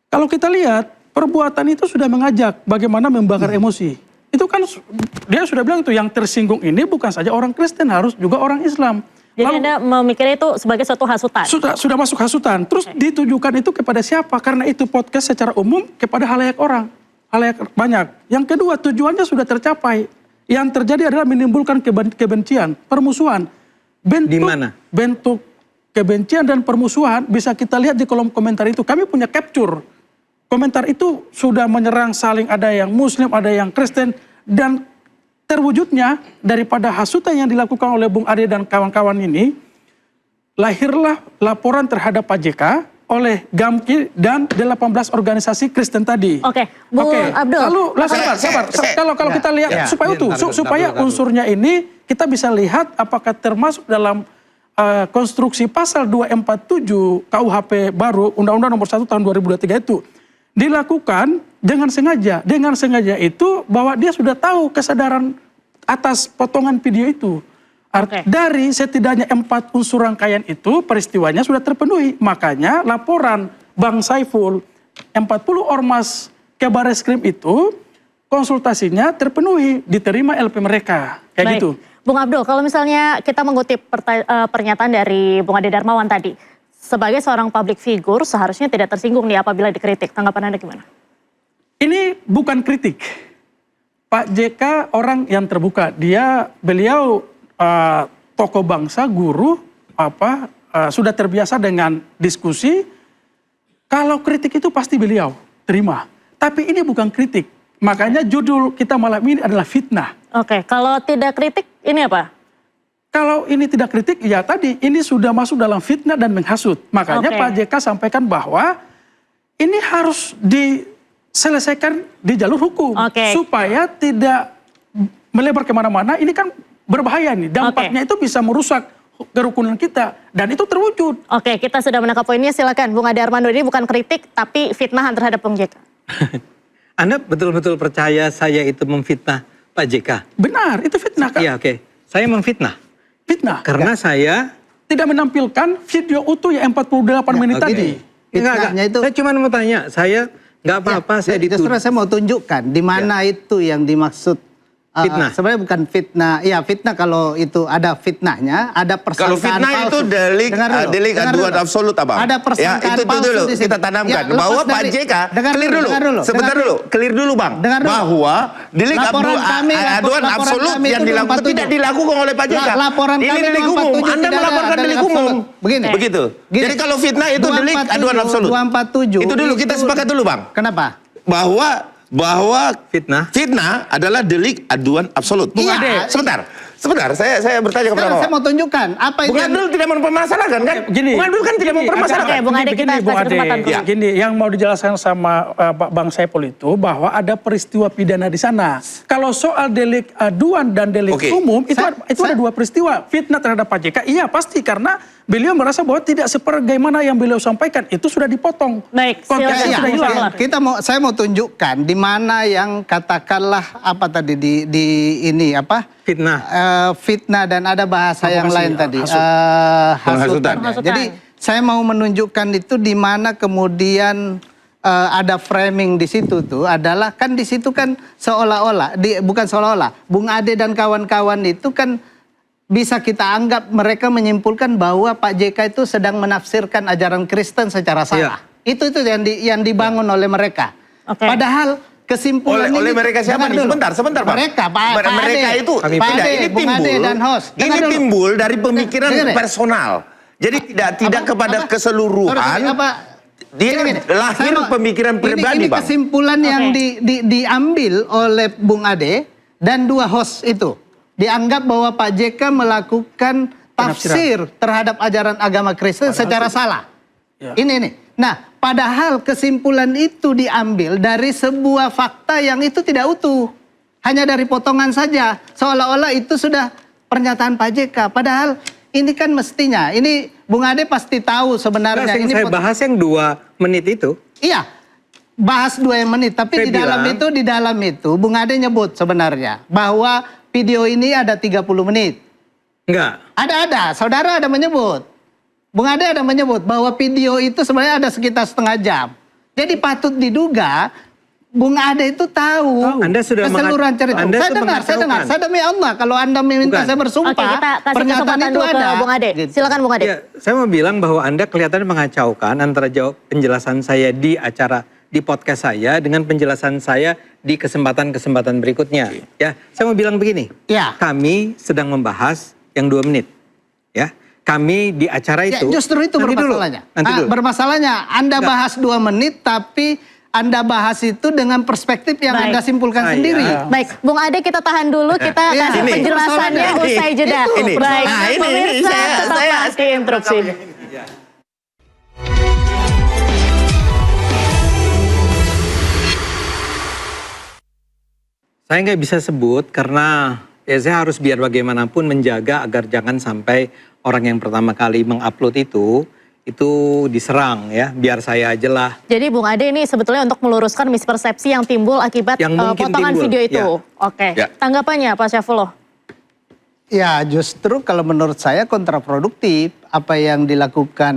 Kalau kita lihat, perbuatan itu sudah mengajak bagaimana membakar emosi. Itu kan dia sudah bilang itu, yang tersinggung ini bukan saja orang Kristen, harus juga orang Islam. Jadi Anda memikirnya itu sebagai suatu hasutan? Sudah masuk hasutan. Terus ditujukan itu kepada siapa? Karena itu podcast secara umum kepada halayak orang. Halayak banyak. Yang kedua, tujuannya sudah tercapai. Yang terjadi adalah menimbulkan kebencian, permusuhan. Di mana? Bentuk kebencian dan permusuhan bisa kita lihat di kolom komentar itu. Kami punya capture. Komentar itu sudah menyerang saling, ada yang Muslim, ada yang Kristen. Dan terwujudnya daripada hasutan yang dilakukan oleh Bung Ade dan kawan-kawan ini, lahirlah laporan terhadap Pak JK oleh GAMKI dan 18 organisasi Kristen tadi. Bung Abdul. Lalu sabar. Kalau kita lihat supaya unsurnya ini kita bisa lihat apakah termasuk dalam konstruksi pasal 247 KUHP baru Undang-Undang Nomor 1 Tahun 2023 itu dilakukan dengan sengaja. Dengan sengaja itu bahwa dia sudah tahu kesadaran atas potongan video itu. Dari setidaknya 4 unsur rangkaian itu, peristiwanya sudah terpenuhi. Makanya laporan Bang Saiful, 40 ormas Kabareskrim itu, konsultasinya terpenuhi, diterima LP mereka. Kayak gitu. Bung Abdul, kalau misalnya kita mengutip pernyataan dari Bung Ade Darmawan tadi, sebagai seorang public figure seharusnya tidak tersinggung nih apabila dikritik. Tanggapan Anda gimana? Ini bukan kritik. Pak JK orang yang terbuka. Beliau tokoh bangsa, guru, sudah terbiasa dengan diskusi. Kalau kritik itu pasti beliau terima. Tapi ini bukan kritik. Makanya judul kita malam ini adalah fitnah. Kalau tidak kritik ini apa? Kalau ini tidak kritik, ya tadi ini sudah masuk dalam fitnah dan menghasut. Makanya Pak JK sampaikan bahwa ini harus selesaikan di jalur hukum. Oke. Supaya tidak melebar kemana-mana, ini kan berbahaya nih. Dampaknya itu bisa merusak kerukunan kita. Dan itu terwujud. Oke, kita sudah menangkap poinnya. Silakan Bung Ade Armando, ini bukan kritik tapi fitnahan terhadap Bung JK. Anda betul-betul percaya saya itu memfitnah Pak JK? Benar, itu fitnah kan? Iya, oke. Saya memfitnah. Fitnah. Karena saya... Tidak menampilkan video utuh yang 48 menit oke. tadi. Fitnahnya itu- Saya cuma mau tanya, saya nggak apa-apa, saya Justru dituduh. saya mau tunjukkan di mana itu yang dimaksud Fitnah. sebenarnya bukan fitnah. Ya fitnah kalau itu ada fitnahnya, ada persangkaan Kalau fitnah palsu. itu delik Dengar dulu, delik dengar aduan dulu. absolut, Abang. Ada persangkaan itu palsu dulu di situ. kita tanamkan Ya, bahwa lepas Pak dari- JK dengar clear dulu, dulu. dengar dulu, Sebentar dengar dulu, clear dulu, Bang. Dengar dulu. Bahwa delik Laporan kami, aduan laporan absolut kami yang itu dilakukan 247. tidak dilakukan oleh Pak JK. Laporan Ini kami delik umum. 247 Anda tidak ada melaporkan delik umum. absolut. Begini. Begitu. Gini. Jadi kalau fitnah itu delik 247, aduan absolut. 247 Itu dulu kita sepakat dulu, Bang. Kenapa? Bahwa Fitnah. fitnah adalah delik aduan absolut. Bung Ade. Sebentar, saya bertanya kepada Sekarang saya Bapak. mau tunjukkan apa itu Bung yang- Abdul tidak mempermasalahkan kan? Gini. Bung Abdul kan tidak mempermasalahkan. Oke, Bung Ade, kita Bung kasih Ade. kesempatan dulu. Ya. Gini, yang mau dijelaskan sama Bang Saiful itu bahwa ada peristiwa pidana di sana. Kalau soal delik aduan dan delik Oke. umum itu Saya- ada dua peristiwa. Fitnah terhadap Pak JK, iya pasti karena beliau merasa bahwa tidak sebagaimana yang beliau sampaikan itu sudah dipotong. Baik, Konteksnya silakan. sudah hilang. Silakan. saya mau tunjukkan di mana yang katakanlah apa tadi di ini apa Fitnah. fitnah dan ada bahasa yang Provokasi, lain tadi hasut. Penghasutan. Penghasutan. Jadi saya mau menunjukkan itu di mana kemudian ada framing di situ tuh adalah kan di situ kan seolah-olah bukan seolah-olah Bung Ade dan kawan-kawan itu kan bisa kita anggap mereka menyimpulkan bahwa Pak JK itu sedang menafsirkan ajaran Kristen secara salah. Itu yang dibangun oleh mereka. Oke. Padahal kesimpulan Oleh ini- mereka siapa dengar nih? dulu. Sebentar, Bang. Mereka, Pak Mereka Ade. itu Pak tidak, Ade, ini Bung Ade timbul. dan host. Ini Dengar dulu. timbul dari pemikiran Dengar ya? personal. Jadi tidak Apa? kepada Apa? keseluruhan. Sorry, apa? Dia Gini, lahir saya mau- pemikiran pribadi, ini Bang. kesimpulan yang diambil oleh Bung Ade dan dua host itu. Dianggap bahwa Pak JK melakukan tafsir terhadap ajaran agama Kristen secara salah. Ya. Ini. Nah, padahal kesimpulan itu diambil dari sebuah fakta yang itu tidak utuh. Hanya dari potongan saja. Seolah-olah itu sudah pernyataan Pak JK. Padahal ini kan mestinya, ini Bung Ade pasti tahu sebenarnya. Nah, yang ini saya bahas yang 2 menit itu. Iya, bahas 2 menit. Tapi Saya di dalam itu Bung Ade nyebut sebenarnya bahwa video ini ada 30 menit. Enggak. Ada, saudara ada menyebut. Bung Ade ada menyebut bahwa video itu sebenarnya ada sekitar setengah jam. Jadi patut diduga Bung Ade itu tahu Anda sudah keseluruhan cerita. Anda Saya sudah dengar. mengacaukan. Saya demi Allah kalau Anda meminta Bukan. saya bersumpah, Oke, kita kasih pernyataan kesempatan itu dulu ke ada. Bung Ade. Gitu. Silakan Bung Ade. Ya, saya mau bilang bahwa Anda kelihatan mengacaukan antara penjelasan saya di podcast saya dengan penjelasan saya di kesempatan-kesempatan berikutnya. Ya, saya mau bilang begini. Ya. Kami sedang membahas yang 2 menit. Ya. Kami di acara Ya, itu. justru itu Nanti dulu, bermasalahnya. nanti dulu. Bermasalahnya Anda Enggak. bahas 2 menit tapi Anda bahas itu dengan perspektif yang Baik. Anda simpulkan Saya- sendiri. Baik, Bung Ade kita tahan dulu, kita Iya. kasih Ini. penjelasannya Ini. usai jeda. Ini. Baik, Nah, ini pemirsa saya- tetaplah di interupsi. Saya nggak bisa sebut karena ya saya harus biar bagaimanapun menjaga agar jangan sampai orang yang pertama kali mengupload itu diserang ya. Biar saya aja lah. Jadi Bung Ade ini sebetulnya untuk meluruskan mispersepsi yang timbul akibat Yang mungkin potongan timbul, video itu. ya. Oke, Ya. tanggapannya Pak Syaifullah? Ya justru kalau menurut saya kontraproduktif apa yang dilakukan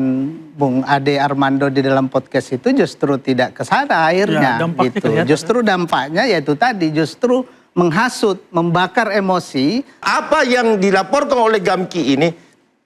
Bung Ade Armando di dalam podcast itu justru tidak ke sana akhirnya Ya, dampaknya gitu. kelihatan. Justru dampaknya yaitu tadi justru menghasut, membakar emosi. Apa yang dilaporkan oleh Gamki ini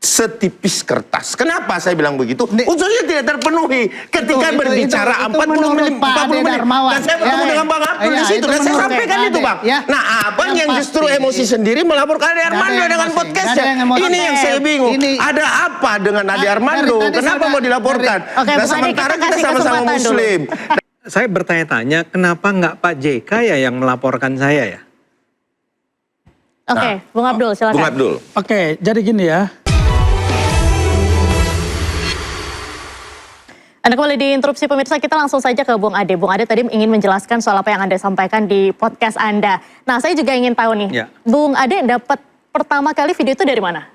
setipis kertas. Kenapa saya bilang begitu? Unsurnya tidak terpenuhi ketika Itu berbicara menurut 40 menit, Pak 40 Ade menit. Darmawan. Dan saya bertemu dengan Bang Abdul di Ya, situ itu dan saya menurut sampaikan Pak itu, Ade. Bang. Ya. Nah, Abang yang Yang justru pasti. emosi sendiri melaporkan Ade Nggak ada Armando yang dengan emosi. podcastnya. Nggak ada yang emosi. Ini yang saya bingung. Ini- Ada apa dengan Ade Armando? dari tadi Kenapa sudah- mau dilaporkan? Oke, Dan Bung Ade, sementara kita kita kasih sama-sama kesempatan dulu. Muslim. Saya bertanya-tanya kenapa nggak Pak JK ya yang melaporkan saya ya? Oke, Bung Abdul silakan. Bung Abdul. Oke, jadi gini ya. Anda kembali di Interupsi pemirsa, kita langsung saja ke Bung Ade. Bung Ade tadi ingin menjelaskan soal apa yang Anda sampaikan di podcast Anda. Nah, saya juga ingin tahu nih, Ya. Bung Ade dapat pertama kali video itu dari mana?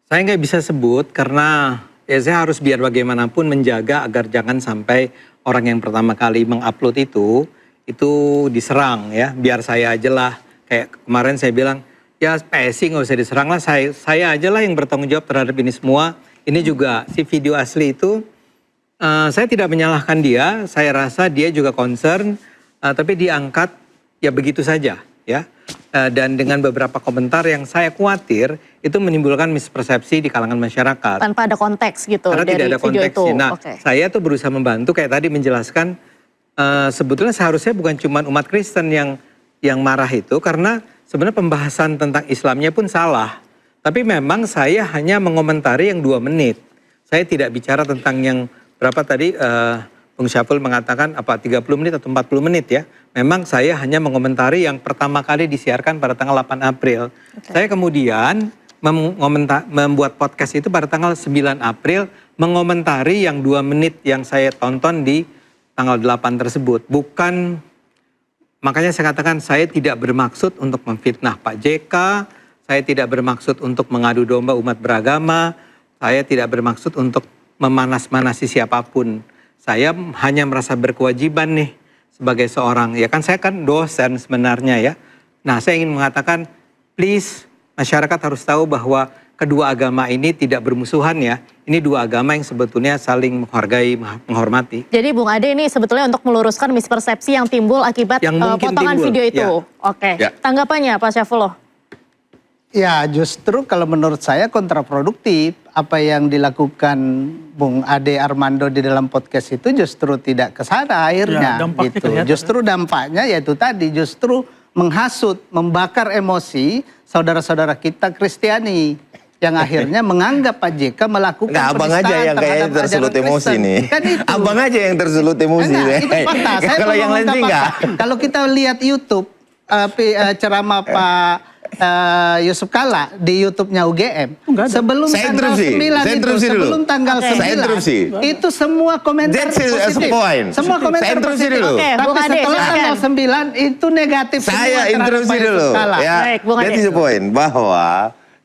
Saya nggak bisa sebut karena ya saya harus biar bagaimanapun menjaga agar jangan sampai orang yang pertama kali mengupload itu diserang ya. Biar saya aja lah, kayak kemarin saya bilang, ya PSI nggak usah diserang lah, saya aja lah yang bertanggung jawab terhadap ini semua. Ini juga si video asli itu, saya tidak menyalahkan dia, saya rasa dia juga concern, tapi diangkat ya begitu saja ya. Dan dengan beberapa komentar yang saya khawatir itu menimbulkan mispersepsi di kalangan masyarakat. Tanpa ada konteks gitu Karena dari tidak ada video konteksnya. itu. Nah, Oke. saya tuh berusaha membantu kayak tadi menjelaskan sebetulnya seharusnya bukan cuma umat Kristen yang marah itu, karena sebenarnya pembahasan tentang Islamnya pun salah. Tapi memang saya hanya mengomentari yang 2 menit. Saya tidak bicara tentang yang berapa tadi Bung Syaful mengatakan apa 30 menit atau 40 menit ya. Memang saya hanya mengomentari yang pertama kali disiarkan pada tanggal 8 April. Saya kemudian membuat podcast itu pada tanggal 9 April mengomentari yang 2 menit yang saya tonton di tanggal 8 tersebut. Bukan, makanya saya katakan saya tidak bermaksud untuk memfitnah Pak JK, saya tidak bermaksud untuk mengadu domba umat beragama, saya tidak bermaksud untuk memanas-manasi siapapun. Saya hanya merasa berkewajiban nih sebagai seorang, ya kan saya kan dosen sebenarnya ya. Nah, saya ingin mengatakan please masyarakat harus tahu bahwa kedua agama ini tidak bermusuhan ya. Ini 2 agama yang sebetulnya saling menghargai, menghormati. Jadi Bung Ade ini sebetulnya untuk meluruskan mispersepsi yang timbul akibat Yang mungkin potongan timbul, video itu. ya. Oke, Ya. tanggapannya Pak Syafullah? Ya justru kalau menurut saya kontraproduktif apa yang dilakukan Bung Ade Armando di dalam podcast itu justru tidak ke sana akhirnya Ya, dampaknya gitu. kelihatan. Justru dampaknya yaitu tadi justru menghasut, membakar emosi saudara-saudara kita Kristiani yang akhirnya menganggap Pak JK melakukan Nggak, abang aja penistaan yang kayaknya terhadap tersulut ajaran emosi Kristen. nih. Kan itu. Abang aja yang tersulut emosi. Enggak, itu fakta. Saya Kalau mau yang lain sih mengungkap enggak. fakta. Kalau kita lihat YouTube ceramah Pak Yusuf Kalla di YouTube-nya UGM Enggak ada. sebelum Saya tanggal interupsi. 9 Saya itu, interupsi dulu. sebelum tanggal Oke. 9 Saya interupsi. itu semua komentar That's a positif. point. Semua komentar Saya interupsi positif. dulu. Oke, Tapi Bung Ade, setelah silakan. tanggal 9 itu negatif semua Saya terhadap interupsi Pak Yusuf dulu. Kalla. Ya, Baik, Bung that Ade. is the point. Bahwa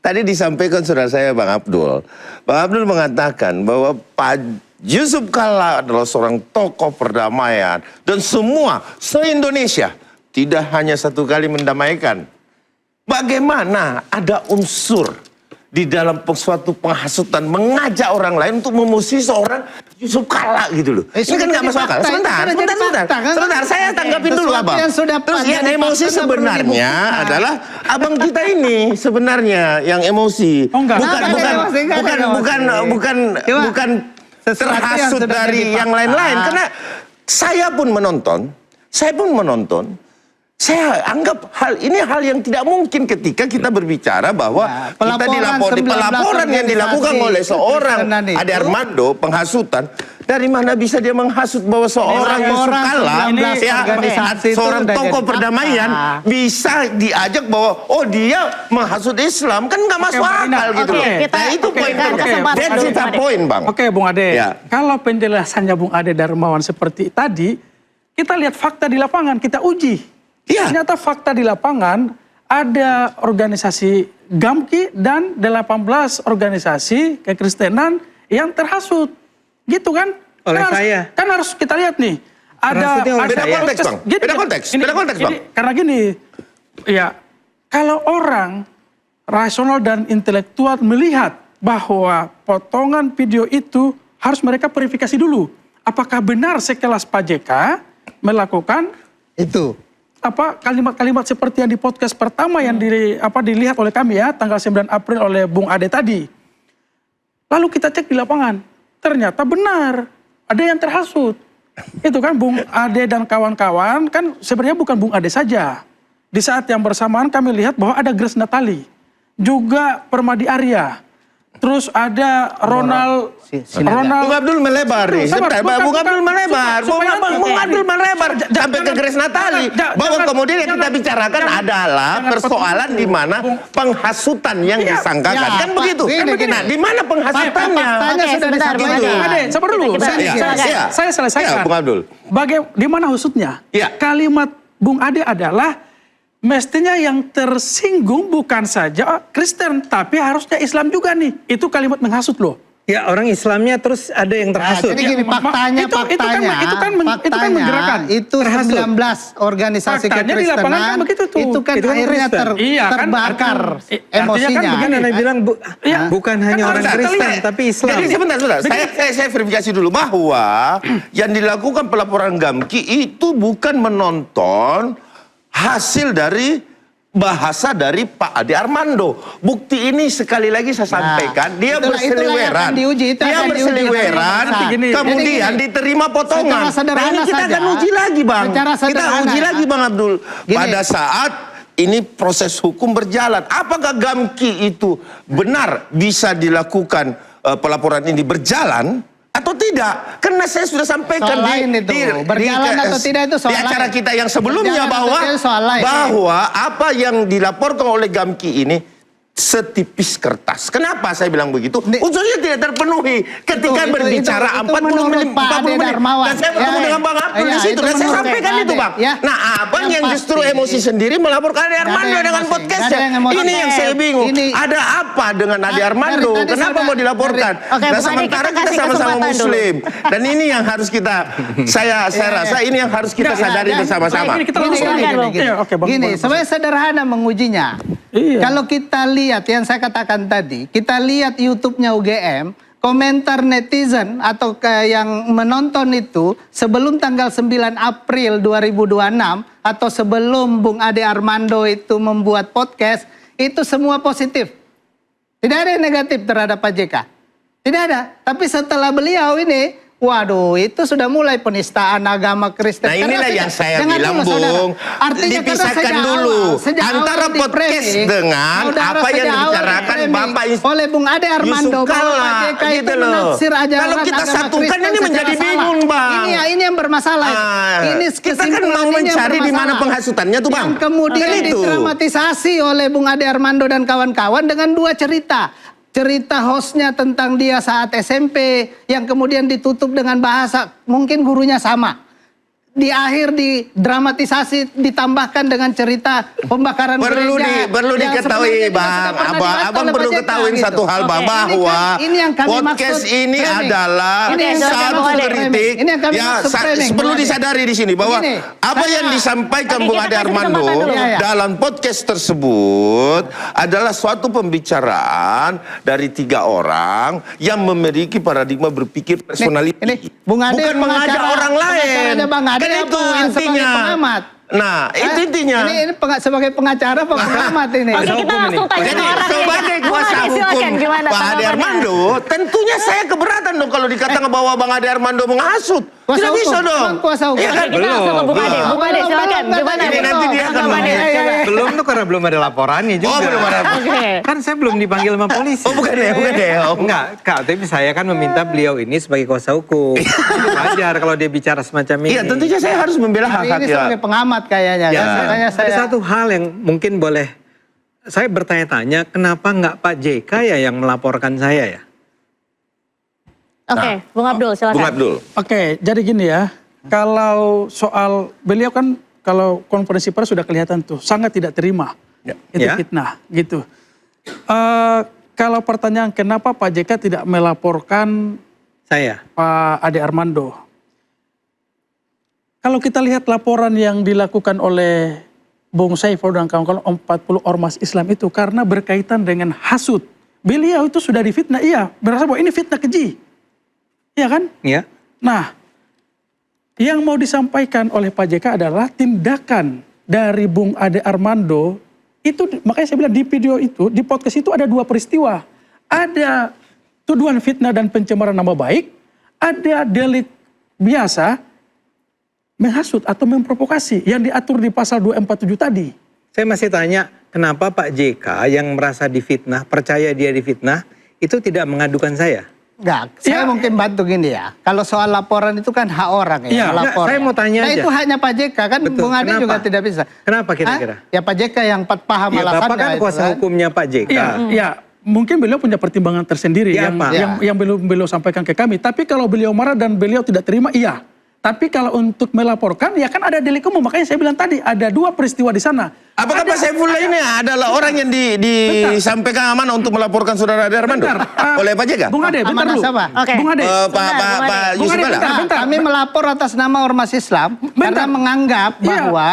tadi disampaikan saudara saya Bang Abdul. Bang Abdul mengatakan bahwa Pak Yusuf Kalla adalah seorang tokoh perdamaian. Dan semua se-Indonesia tidak hanya satu kali mendamaikan. Bagaimana ada unsur di dalam suatu penghasutan mengajak orang lain untuk memusuhi seorang Yusuf Kalla gitu loh. Ini kan nggak masuk akal. Sebentar. Saya tanggapin dulu Sesuatu abang. yang sudah Terus yang jadi emosi fakta nggak perlu sebenarnya dibuktikan. adalah abang kita ini sebenarnya yang emosi. Oh, enggak. Bukan Nggak ada emosi, nggak ada emosi. Coba, bukan sesuatu yang terhasut sudah dari jadi yang fakta. lain-lain. Karena saya pun menonton. Saya anggap hal yang tidak mungkin ketika kita berbicara bahwa Ya, kita pelaporan pelaporan yang 19 dilakukan organisasi oleh seorang Kristen itu. Ade Armando penghasutan. Dari mana bisa dia menghasut bahwa seorang Yusuf laporan Kalla 19 ya, organisasi itu seorang udah tokoh jadi perdamaian fakta. bisa diajak bahwa oh dia menghasut Islam kan nggak masuk Bang Ina. akal gitu Oke, loh. kita Nah itu poin berikan kesempatan That's dulu, the Bung Ade. point bang. Oke Bung Ade, Ya. kalau penjelasannya Bung Ade Darmawan seperti tadi, kita lihat fakta di lapangan, kita uji. Iya. Ternyata fakta di lapangan ada organisasi GAMKI dan 18 organisasi kekristenan yang terhasut. Gitu kan? Oleh Kan saya. Kan harus kita lihat nih. Terhasutnya oleh Beda konteks, Bang. Beda konteks, Bang. Karena gini, ya kalau orang rasional dan intelektual melihat bahwa potongan video itu harus mereka verifikasi dulu. Apakah benar sekelas Pak JK melakukan Itu. kalimat-kalimat seperti yang di podcast pertama yang dilihat oleh kami ya tanggal 9 April oleh Bung Ade tadi. Lalu kita cek di lapangan, ternyata benar ada yang terhasut. Itu kan Bung Ade dan kawan-kawan kan sebenarnya bukan Bung Ade saja. Di saat yang bersamaan kami lihat bahwa ada Grace Natali, juga Permadi Arya, terus ada Ronald Bung Abdul melebar nih. Sabar, Sebentar, bukan, Bung Abdul bukan. melebar. Supaya Bung Abdul melebar. sampai ke Grace Natali. Bahwa kemudian yang kita bicarakan adalah persoalan di mana penghasutan yang disangkakan. Kan begitu. Nah, di mana penghasutannya? Oke, sebentar, Bung Ade. Ade, sabar dulu. Saya selesaikan. Bung Abdul. Di mana husutnya? Ya. Kalimat Bung Ade adalah mestinya yang tersinggung bukan saja Kristen, tapi harusnya Islam juga nih. Itu kalimat menghasut loh. Ya, orang Islamnya terus ada yang terhasut. Jadi gini, faktanya itu kan menggerakkan. Itu 19 organisasi Faktanya di lapangan kan kekristenan begitu tuh. itu kan Itu kan akhirnya Kristen. Iya, kan, terbakar artinya emosinya. kan Kan Anda bilang bukan hanya orang Sebentar, Kristen, sebentar. tapi Islam. Jadi sebentar. Saya verifikasi dulu bahwa yang dilakukan pelaporan Gamki itu bukan menonton hasil dari bahasa dari Pak Ade Armando. Bukti ini sekali lagi saya sampaikan, dia itulah yang berseliweran. akan diuji, itu Dia akan diuji. berseliweran, Jadi kemudian gini, diterima potongan. secara sederhana Nah, ini kita saja, akan uji lagi, Bang. secara Kita sederhana, uji ya. lagi, Bang Abdul. Gini. Pada saat ini proses hukum berjalan, apakah Gamki itu benar bisa dilakukan pelaporan ini berjalan atau tidak? Karena saya sudah sampaikan Soal lain itu. Berjalan atau tidak itu soal di acara lain. kita yang sebelumnya Berjalan atau bahwa tidak itu soal lain. bahwa apa yang dilaporkan oleh Gamki ini setipis kertas. Kenapa saya bilang begitu? Unsurnya tidak terpenuhi ketika berbicara 40 menit. Dan saya bertemu dengan Bang Abdul di situ dan saya sampaikan itu, Bang. Ya. Nah, Abang yang Yang justru pasti. emosi sendiri melaporkan Ade Armando yang dengan emosi. podcastnya. Nggak ada yang emosi. Ini yang saya bingung. Ini- Ada apa dengan Ade Armando? dari tadi Kenapa saya mau udah- dilaporkan? Oke, Nah, Bung Ade, sementara kita kita kasih sama-sama kesempatan dulu. Muslim. Dan ini yang harus kita saya rasa ini yang harus kita sadari bersama-sama. Kita langsung silakan, Bung. Oke, Bang. Gini, sebenarnya sederhana mengujinya. Iya. Kalau kita lihat yang saya katakan tadi, kita lihat YouTube-nya UGM, komentar netizen atau yang menonton itu sebelum tanggal 9 April 2026 atau sebelum Bung Ade Armando itu membuat podcast, itu semua positif. Tidak ada yang negatif terhadap Pak JK. Tidak ada. Tapi setelah beliau ini, waduh, itu sudah mulai penistaan agama Kristen. Nah, inilah Karena yang saya jangan bilang, dulu, saudara. Bung. Artinya karena Dipisahkan sejak dulu sejak antara awal podcast di-framing, dengan saudara, apa yang sejak awal dibicarakan di-framing Bapak oleh Bung Ade Armando Yusuf bahwa Kalla, Pak JK itu gitu loh. menafsir ajaran Kalau kita agama satukan Kristen ini menjadi secara bingung, salah. Bang. Ini yang bermasalah. Ini kita kan mau mencari di mana penghasutannya tuh, Bang. Yang kemudian Kan itu. didramatisasi oleh Bung Ade Armando dan kawan-kawan dengan dua cerita. Cerita hostnya tentang dia saat SMP yang kemudian ditutup dengan bahasa mungkin gurunya sama. Di akhir didramatisasi ditambahkan dengan cerita pembakaran gereja. Perlu yang diketahui, sebenarnya juga Bang. sudah pernah dibahas Abang oleh perlu Pak JK ketahui gitu. satu hal, Bang, Oke. bahwa Ini yang kami podcast maksud ini framing. adalah Ini yang kami satu maksud kritik framing. Ini yang kami ya maksud framing, perlu Bung Ade. disadari di sini bahwa Begini, apa yang disampaikan Oke, Bung kita Ade kasih Armando kesempatan dulu. Ya. dalam podcast tersebut adalah suatu pembicaraan dari 3 orang yang memiliki paradigma berpikir personality. ini Bung Ade bukan mengajak pengacara- orang lain. pengacaranya Bang Ade Kan apa itu sebagai intinya. pengamat? Nah, itu intinya. Ini sebagai pengacara apa pengamat ini? Oke, kita langsung tanya Jadi ke orangnya. sebagai Bung kuasa Ade, hukum silakan. Gimana Pak Ade tanggapannya? Armando, tentunya saya keberatan dong kalau dikatakan bahwa Bang Ade Armando menghasut. Kuasa Tidak hukum, bisa dong. Bang, kuasa hukum. Iya kan? Kita langsung ke Bung Ade. Bung Ade, silakan. Gimana? Ini nanti dia akan tanggapannya? ngomong. Coba. Belum tuh karena belum ada laporannya juga. Oh, belum ada. Oke. Kan saya belum dipanggil sama polisi. Oh, bukan ya, bukan ya. Oh. Enggak, Kak, tapi saya kan meminta beliau ini sebagai kuasa hukum. Wajar kalau dia bicara semacam ini. Iya, tentunya saya harus membela Hari hak-hak ini ya. sebagai pengamat kayaknya. Ya. Kan? Makanya Ada saya satu hal yang mungkin boleh saya bertanya-tanya, kenapa nggak Pak JK ya yang melaporkan saya ya? Oke, Bung Abdul, silakan. Bung Abdul. Oke, jadi gini ya. Kalau soal beliau kan kalau konferensi pers sudah kelihatan tuh sangat tidak terima. Ya. Itu Ya. fitnah gitu. Kalau pertanyaan kenapa Pak JK tidak melaporkan Saya. Pak Ade Armando? Kalau kita lihat laporan yang dilakukan oleh Bung Saiful dan kawan-kawan 40 ormas Islam itu karena berkaitan dengan hasut. Beliau itu sudah difitnah, iya. Berasa bahwa ini fitnah keji. Iya kan? Ya. Nah, yang mau disampaikan oleh Pak JK adalah tindakan dari Bung Ade Armando. Itu makanya saya bilang di video itu, di podcast itu ada 2 peristiwa. Ada tuduhan fitnah dan pencemaran nama baik. Ada delik biasa menghasut atau memprovokasi yang diatur di pasal 247 tadi. Saya masih tanya, kenapa Pak JK yang merasa difitnah, percaya dia difitnah, itu tidak mengadukan saya? Enggak, saya mungkin bantu gini ya. Kalau soal laporan itu kan hak orang ya, Iya. melapor. Saya mau tanya Nah aja. itu haknya Pak JK kan, Betul. Bung Ade Kenapa? juga tidak bisa. Kenapa kira-kira? Ya Pak JK yang paham Ya, alasannya. Bapak kan itu kuasa kan. hukumnya Pak JK. Iya, mungkin beliau punya pertimbangan tersendiri Ya, yang, Pak. yang beliau sampaikan ke kami. Tapi kalau beliau marah dan beliau tidak terima, iya. Tapi kalau untuk melaporkan, ya kan ada delik umum. Makanya saya bilang tadi, ada 2 peristiwa di sana. Apakah Pak Saifullah ini adalah orang yang disampaikan amanah untuk melaporkan saudara Ade Armando oleh Pak JK? Bung Ade, bentar Amanah dulu. siapa? Oke. Bung Ade. Pak Bung Yusuf Ade, Kalla. bentar. Kami melapor atas nama Ormas Islam karena menganggap Iya. bahwa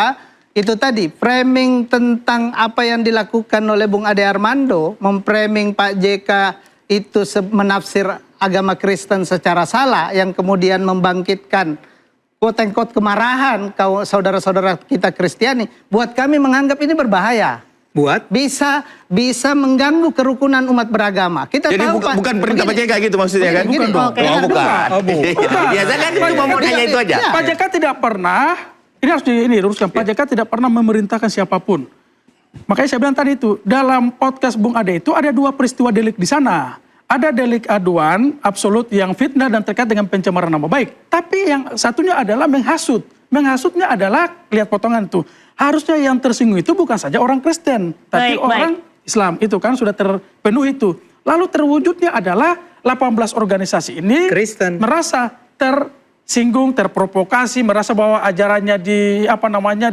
itu tadi framing tentang apa yang dilakukan oleh Bung Ade Armando, memframing Pak JK itu menafsir agama Kristen secara salah yang kemudian membangkitkan quote-unquote kemarahan saudara-saudara kita Kristiani, buat kami menganggap ini berbahaya. Buat? Bisa mengganggu kerukunan umat beragama. Kita Jadi tahu bukan perintah Pak JK gitu maksudnya kan? Bukan dong. Oke. Oh, bukan. Oh, bukan. Biasa kan itu mau nanya itu aja. Pak JK tidak pernah, ini harus diluruskan, Pak JK tidak pernah memerintahkan siapapun. Makanya saya bilang tadi itu, dalam podcast Bung Ade itu ada 2 peristiwa delik di sana. Ada delik aduan absolut yang fitnah dan terkait dengan pencemaran nama baik. Tapi yang satunya adalah menghasut. Menghasutnya adalah, lihat potongan itu. Harusnya yang tersinggung itu bukan saja orang Kristen, tapi Baik, orang Islam. Itu kan sudah terpenuhi itu. Lalu terwujudnya adalah 18 organisasi ini Kristen. merasa tersinggung, terprovokasi, merasa bahwa ajarannya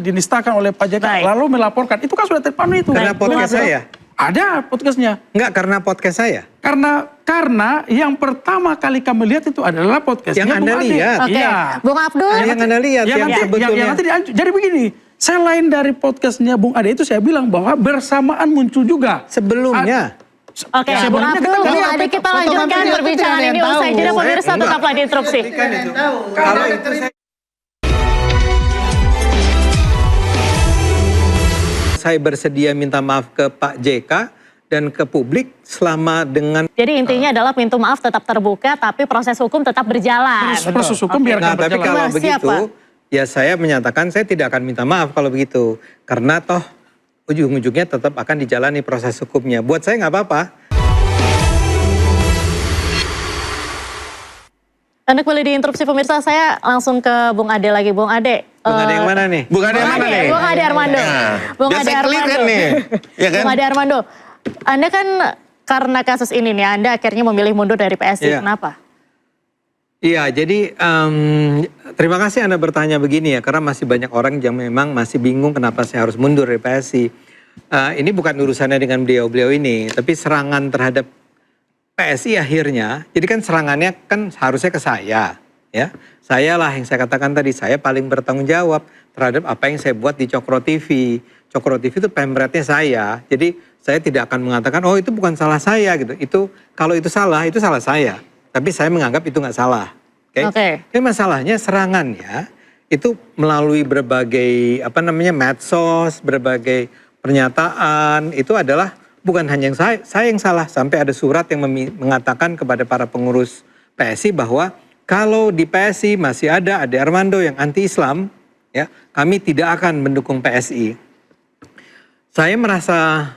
dinistakan oleh Pak JK, Baik. lalu melaporkan. Itu kan sudah terpenuhi itu. Karena podcast saya? Ada podcastnya. Enggak, karena podcast saya. Karena yang pertama kali kami lihat itu adalah podcastnya Yang Anda Bung Ade. lihat. Oke. Iya. Bung Abdul. Yang Anda lihat, yang sebetulnya. Yang nanti jadi begini, selain dari podcastnya Bung Ade itu saya bilang bahwa bersamaan muncul juga. Sebelumnya. Oke, Ya, Bung sebelumnya Abdul, kita Bung lihat Ade kita foto lanjutkan video itu perbincangan tidak ada ini yang usai tahu. jeda pemirsa Enggak. tetaplah di interupsi. Kalau itu saya bersedia minta maaf ke Pak JK dan ke publik selama dengan. Jadi intinya adalah pintu maaf tetap terbuka, tapi proses hukum tetap berjalan. Proses hukum Oke. biarkan Nah, tapi berjalan. kalau Siap, begitu, Pak. ya saya menyatakan saya tidak akan minta maaf kalau begitu. Karena toh ujung-ujungnya tetap akan dijalani proses hukumnya. Buat saya nggak apa-apa. Anda kembali di interupsi pemirsa, saya langsung ke Bung Ade lagi. Bung Ade. Bung Ade yang mana nih? Bukan yang mana nih? Bung Ade Armando. Nah, Bung biar Ade saya clear kan Armando. nih. Ya kan? Bung Ade Armando. Anda kan karena kasus ini nih, Anda akhirnya memilih mundur dari PSI. Iya. Kenapa? Iya, jadi terima kasih Anda bertanya begini ya, karena masih banyak orang yang memang masih bingung kenapa saya harus mundur dari PSI. Ini bukan urusannya dengan beliau-beliau ini, tapi serangan terhadap PSI akhirnya, jadi kan serangannya kan harusnya ke saya, ya. Saya lah yang saya katakan tadi, saya paling bertanggung jawab terhadap apa yang saya buat di Cokro TV. Cokro TV itu pemretnya saya, jadi saya tidak akan mengatakan, oh itu bukan salah saya gitu. Itu kalau itu salah saya. Tapi saya menganggap itu nggak salah. Oke. Tapi masalahnya serangannya itu melalui berbagai medsos, berbagai pernyataan itu adalah bukan hanya yang saya yang salah. Sampai ada surat yang mengatakan kepada para pengurus PSI bahwa kalau di PSI masih ada Ade Armando yang anti-Islam, ya kami tidak akan mendukung PSI. Saya merasa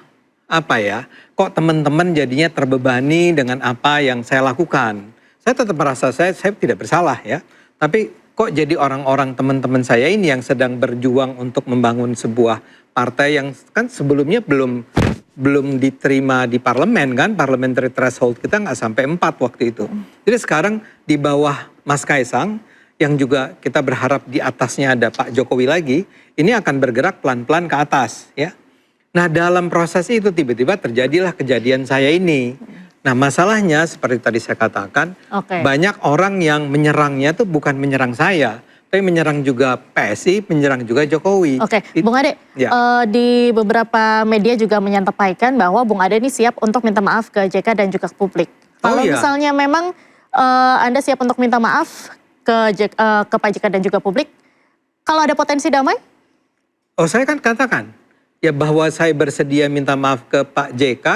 kok teman-teman jadinya terbebani dengan apa yang saya lakukan. Saya tetap merasa saya tidak bersalah ya. Tapi kok jadi orang-orang teman-teman saya ini yang sedang berjuang untuk membangun sebuah partai yang kan sebelumnya belum diterima di parlemen kan. Parliamentary threshold kita nggak sampai 4 waktu itu. Jadi sekarang di bawah Mas Kaisang yang juga kita berharap di atasnya ada Pak Jokowi lagi. Ini akan bergerak pelan-pelan ke atas ya. Nah dalam proses itu tiba-tiba terjadilah kejadian saya ini. Nah masalahnya seperti tadi saya katakan, banyak orang yang menyerangnya tuh bukan menyerang saya, tapi menyerang juga PSI, menyerang juga Jokowi. Oke, Bung Ade, Ya. di beberapa media juga menyampaikan bahwa Bung Ade ini siap untuk minta maaf ke JK dan juga ke publik. Kalau iya. misalnya memang Anda siap untuk minta maaf ke Pak JK dan juga publik, kalau ada potensi damai? Oh saya kan katakan, ya bahwa saya bersedia minta maaf ke Pak JK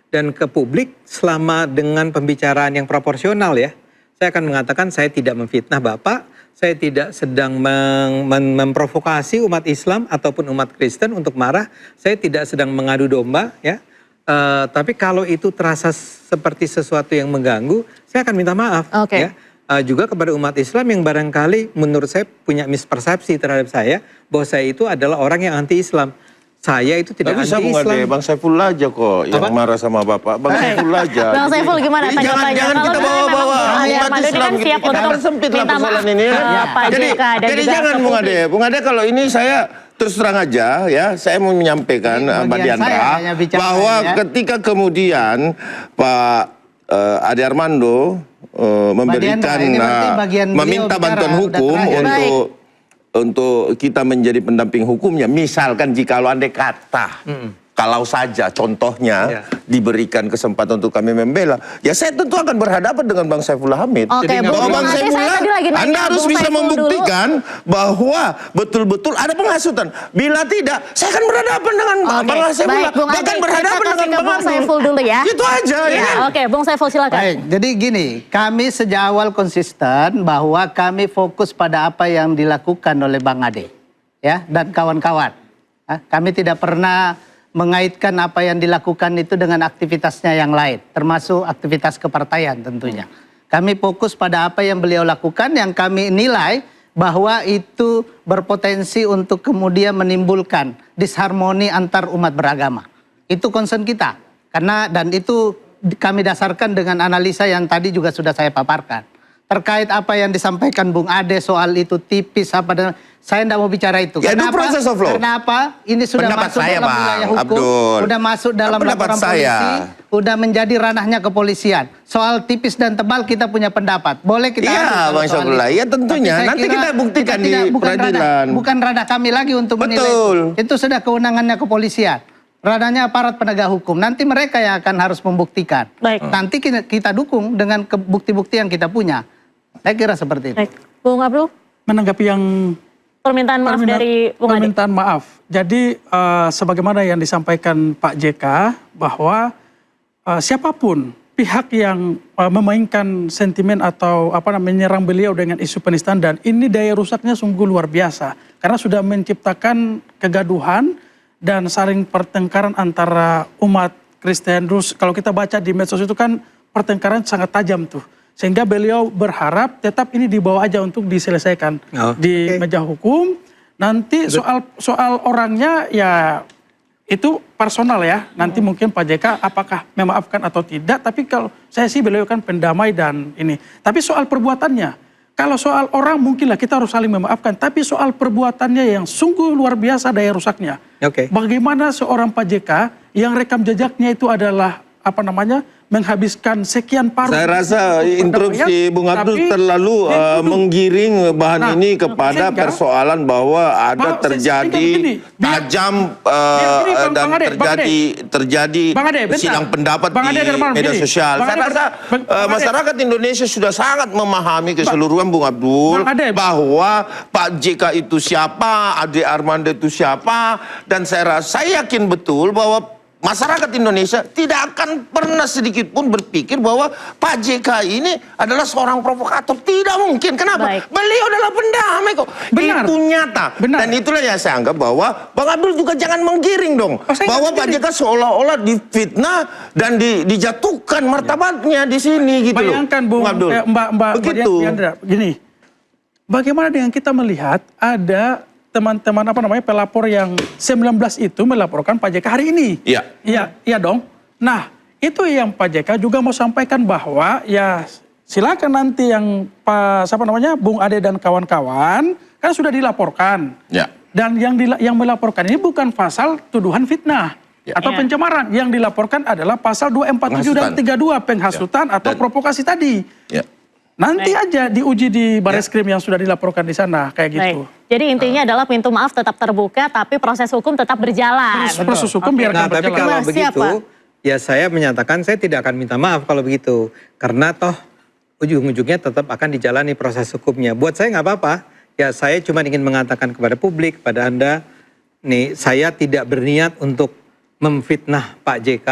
dan ke publik selama dengan pembicaraan yang proporsional ya. Saya akan mengatakan saya tidak memfitnah Bapak, saya tidak sedang memprovokasi umat Islam ataupun umat Kristen untuk marah, saya tidak sedang mengadu domba ya. Tapi kalau itu terasa seperti sesuatu yang mengganggu, saya akan minta maaf. Oke. Ya. Juga kepada umat Islam yang barangkali menurut saya punya mispersepsi terhadap saya bahwa saya itu adalah orang yang anti-Islam. Saya itu tidak Tapi bisa anti-Islam. Bang Saiful aja kok yang marah sama Bapak. Bang Saiful aja. Bang Saiful gimana Jadi tanggapannya? jangan kita Kalau bawa-bawa memang Ade umat Armando ini Islam kan siap kita untuk kan sempit lah minta persoalan maaf ini ya. ke Pak Jadi, JK dan jadi juga jangan ke Bung Ade. publik. Bung Ade kalau ini saya terus terang aja ya, saya mau menyampaikan Ini Mbak bagian saya Diandra hanya bicara bahwa ya. ketika kemudian Pak Ade Armando memberikan Diandra, ini berarti bagian beliau meminta bicara, bantuan udah hukum terakhir. untuk kita menjadi pendamping hukumnya, misalkan jika andai kata kalau saja contohnya diberikan kesempatan untuk kami membela, ya saya tentu akan berhadapan dengan Bang Saifullah Hamid. Oke, Bahwa Bung Bang Ade, Saifullah, saya tadi lagi nanya Anda harus Bung bisa Saiful membuktikan bahwa betul-betul ada penghasutan. Bila tidak, saya akan berhadapan dengan Bang Saifullah. Baik, Bung Ade, Bahkan kita berhadapan kasih dengan ke Bang Bung Abdul. Saiful dulu ya. Itu aja ya. Ya, oke, Bung Saiful silakan. Baik, jadi gini, kami sejak awal konsisten bahwa kami fokus pada apa yang dilakukan oleh Bang Ade, ya, dan kawan-kawan. Kami tidak pernah mengaitkan apa yang dilakukan itu dengan aktivitasnya yang lain, termasuk aktivitas kepartaian tentunya. Kami fokus pada apa yang beliau lakukan yang kami nilai bahwa itu berpotensi untuk kemudian menimbulkan disharmoni antar umat beragama. Itu concern kita. Karena dan itu kami dasarkan dengan analisa yang tadi juga sudah saya paparkan. Terkait apa yang disampaikan Bung Ade soal itu tipis apa dan saya tidak mau bicara itu. Ya, itu Kenapa? proses of law. Karena apa? Ini sudah Pendapat masuk saya, dalam Bang wilayah hukum, Abdul. sudah masuk dalam Pendapat laporan saya. polisi, sudah menjadi ranahnya kepolisian. Soal tipis dan tebal kita punya pendapat. Boleh kita Iya, adu kalau Bang soal Saifullah. itu. Ya tentunya. Tapi saya Nanti kira kita buktikan di bukan peradilan. bukan ranah kami lagi untuk menilai. Betul. Itu sudah kewenangannya kepolisian. Ranahnya aparat penegak hukum. Nanti mereka yang akan harus membuktikan. Baik. Nanti kita dukung dengan bukti-bukti yang kita punya. Saya kira seperti itu. Baik, Bung Abdul, Menanggapi yang permintaan maaf dari Bung Ade. permintaan maaf. Jadi sebagaimana yang disampaikan Pak JK bahwa siapapun pihak yang memainkan sentimen atau menyerang beliau dengan isu penistaan dan ini daya rusaknya sungguh luar biasa karena sudah menciptakan kegaduhan dan saling pertengkaran antara umat Kristen. Terus kalau kita baca di medsos itu kan pertengkaran sangat tajam tuh. Sehingga beliau berharap tetap ini dibawa aja untuk diselesaikan di meja hukum. Nanti soal orangnya ya itu personal ya. Nanti mungkin Pak JK apakah memaafkan atau tidak. Tapi kalau saya sih beliau kan pendamai dan ini. Tapi soal perbuatannya, kalau soal orang mungkinlah kita harus saling memaafkan. Tapi soal perbuatannya yang sungguh luar biasa daya rusaknya. Bagaimana seorang Pak JK yang rekam jejaknya itu adalah menghabiskan sekian paruh. Saya rasa interupsi Bung Abdul terlalu menggiring bahan ini kepada persoalan bahwa ada terjadi tajam dan terjadi silang pendapat di media sosial. Saya rasa masyarakat Indonesia sudah sangat memahami keseluruhan Bung Abdul bahwa Pak JK itu siapa, Ade Armando itu siapa, dan saya yakin betul bahwa masyarakat Indonesia tidak akan pernah sedikit pun berpikir bahwa Pak JK ini adalah seorang provokator. Tidak mungkin. Kenapa? Beliau adalah pendamai kok. Itu nyata. Dan itulah yang saya anggap bahwa Bang Abdul juga jangan menggiring dong. Bahwa Pak JK seolah-olah difitnah dan dijatuhkan martabatnya di sini gitu loh. Bayangkan Bung Abdul. Mbak Begitu. Diandra, gini. Bagaimana dengan kita melihat ada teman-teman pelapor yang 19 itu melaporkan Pak JK hari ini. Iya dong. Nah, itu yang Pak JK juga mau sampaikan bahwa ya silakan nanti yang Bung Ade dan kawan-kawan kan sudah dilaporkan. Dan yang melaporkan ini bukan pasal tuduhan fitnah atau pencemaran. Yang dilaporkan adalah pasal 247 dan 32 penghasutan atau provokasi tadi. Nanti aja diuji di Bareskrim yang sudah dilaporkan di sana kayak gitu. Jadi intinya adalah pintu maaf tetap terbuka tapi proses hukum tetap berjalan. Proses hukum biarkan berjalan. Tapi kalau begitu ya saya menyatakan saya tidak akan minta maaf kalau begitu. Karena toh ujung-ujungnya tetap akan dijalani proses hukumnya. Buat saya nggak apa-apa. Ya saya cuma ingin mengatakan kepada publik, pada Anda, nih saya tidak berniat untuk memfitnah Pak JK.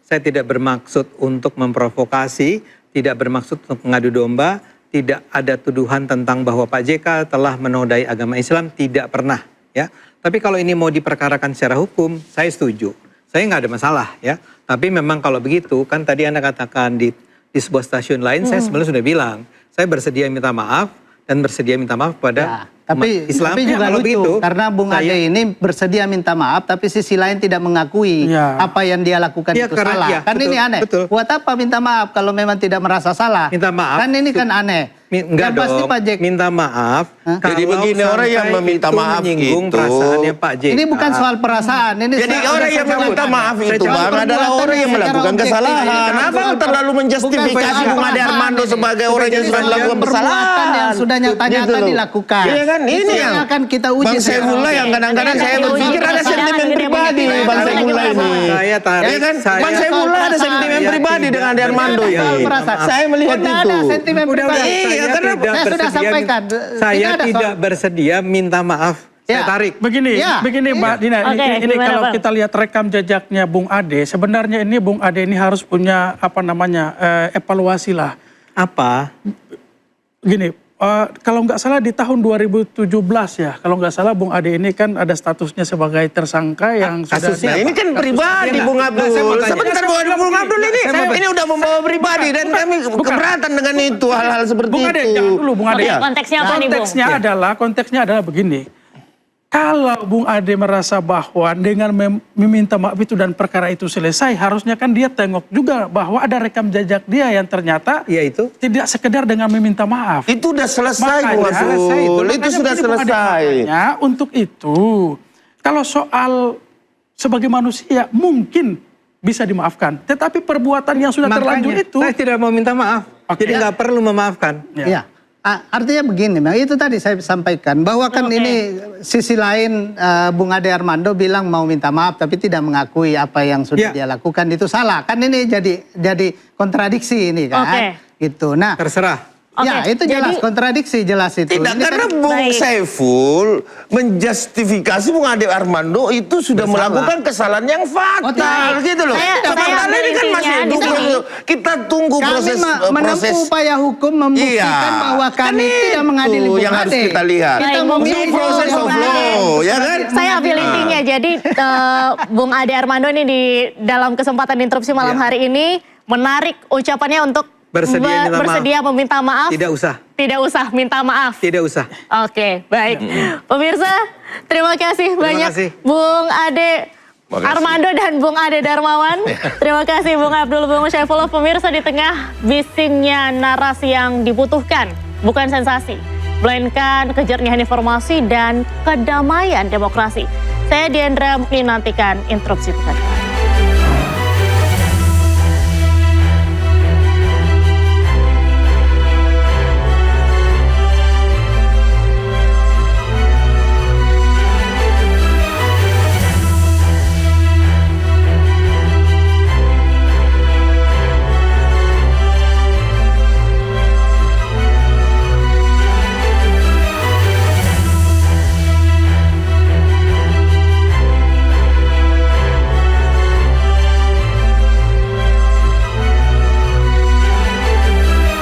Saya tidak bermaksud untuk memprovokasi, tidak bermaksud untuk mengadu domba, tidak ada tuduhan tentang bahwa Pak JK telah menodai agama Islam, tidak pernah. Ya. Tapi kalau ini mau diperkarakan secara hukum, saya setuju. saya nggak ada masalah ya. Tapi memang kalau begitu, kan tadi Anda katakan di sebuah stasiun lain, saya sebenarnya sudah bilang, saya bersedia minta maaf dan bersedia minta maaf pada tapi Islam. tapi juga Kalau lucu begitu, karena Bung Ade ini bersedia minta maaf tapi sisi lain tidak mengakui apa yang dia lakukan Ya, itu karena- salah. ya, Kan betul, ini aneh. betul. Buat apa minta maaf kalau memang tidak merasa salah? Minta maaf. Kan ini kan aneh. Enggak Yang pasti dong, Pak JK minta maaf. Hah? Jadi kalau begini, orang yang sampai meminta itu maaf menyinggung itu- perasaannya Pak JK. ini bukan soal perasaan. Ini Jadi soal- orang yang secara- meminta maaf Saya itu coba Bang adalah perbuatan orang yang yang secara melakukan objektif. kesalahan. Ini Abang bukan- terlalu menjustifikasi bukan Bung Ade perasaan Armando ini. sebagai orang yang sudah melakukan Perbuatan kesalahan. yang sudah nyata-nyata Gitu loh. dilakukan. Iya kan? Itu Ini yang akan kita uji Bang secara Saifullah yang Oke. kadang-kadang Nanti saya kita berpikir uji ada perasaan sentimen gede pribadi begitu. Bang Nanti Saifullah kita ini. Saya tarik, Iya kan? saya- Bang Saifullah ada sentimen Saya pribadi tidak dengan Ade Armando bersedia ini. minta maaf. Saya melihat Tidak itu. ada sentimen Udah, pribadi. Iya, saya karena tidak saya sudah bersedia sampaikan. Saya Tidak ada tidak soal- bersedia minta maaf. Saya Ya. tarik. Begini, Ya, begini Mbak Dina, Oke, ini gimana, kalau Bang? kita lihat rekam jejaknya Bung Ade, sebenarnya ini Bung Ade ini harus punya evaluasi lah. Apa? Gini, kalau nggak salah di tahun 2017 ya, kalau nggak salah Bung Ade ini kan ada statusnya sebagai tersangka yang kasusnya Nah apa? ini kan pribadi Iya, Bung nah, Abdul. saya mau tanya. Sebentar Bung Abdul ini, ini udah membawa pribadi dan kami keberatan dengan itu hal-hal seperti Bung Ade, itu. jangan dulu Bung Ade. Oke, konteksnya apa nih, Bung? Konteksnya adalah begini. Kalau Bung Ade merasa bahwa dengan meminta maaf itu dan perkara itu selesai, harusnya kan dia tengok juga bahwa ada rekam jejak dia yang ternyata Yaitu? tidak sekedar dengan meminta maaf. Itu udah selesai Bung Makanya, Abdul. Itu makanya sudah begini, Bung Ade, selesai. makanya untuk itu, kalau soal sebagai manusia mungkin bisa dimaafkan. Tetapi perbuatan yang sudah terlanjur Makanya, itu, saya tidak mau minta maaf. Oke. Jadi nggak perlu memaafkan. Ya. Artinya begini, Bang, itu tadi saya sampaikan bahwa kan ini sisi lain Bung Ade Armando bilang mau minta maaf tapi tidak mengakui apa yang sudah dia lakukan itu salah. Kan ini jadi kontradiksi ini kan. Oke. Gitu. Nah, Terserah. ya Oke, itu jelas jadi- kontradiksi jelas itu. Tidak, Ini karena kan- Bung Baik. Saiful menjustifikasi Bung Ade Armando itu sudah Bersalah. melakukan kesalahan yang fatal tidak. gitu loh. Saya Sementara ambil ini kan intinya masih di tunggu, sini. kita tunggu kami proses menempuh upaya hukum membuktikan bahwa kami tidak mengadili Bung yang harus Ade. kita lihat. Kita Baik, memilih Bung Proses of Baik. law, ya kan? Saya ambil intinya. Jadi Bung Ade Armando ini di dalam kesempatan interupsi malam hari ini menarik ucapannya untuk Bersedia minta maaf. meminta maaf. Tidak usah. Tidak usah minta maaf. Tidak usah. Oke, baik. Pemirsa, terima kasih banyak kasih. Bung Ade Terima kasih. Armando dan Bung Ade Darmawan. Terima kasih Bung Abdul, Bung Saifullah. Pemirsa, di tengah bisingnya narasi yang dibutuhkan, bukan sensasi, melainkan kejernihan informasi dan kedamaian demokrasi. Saya Diandra Mukni, nantikan interupsi pekan.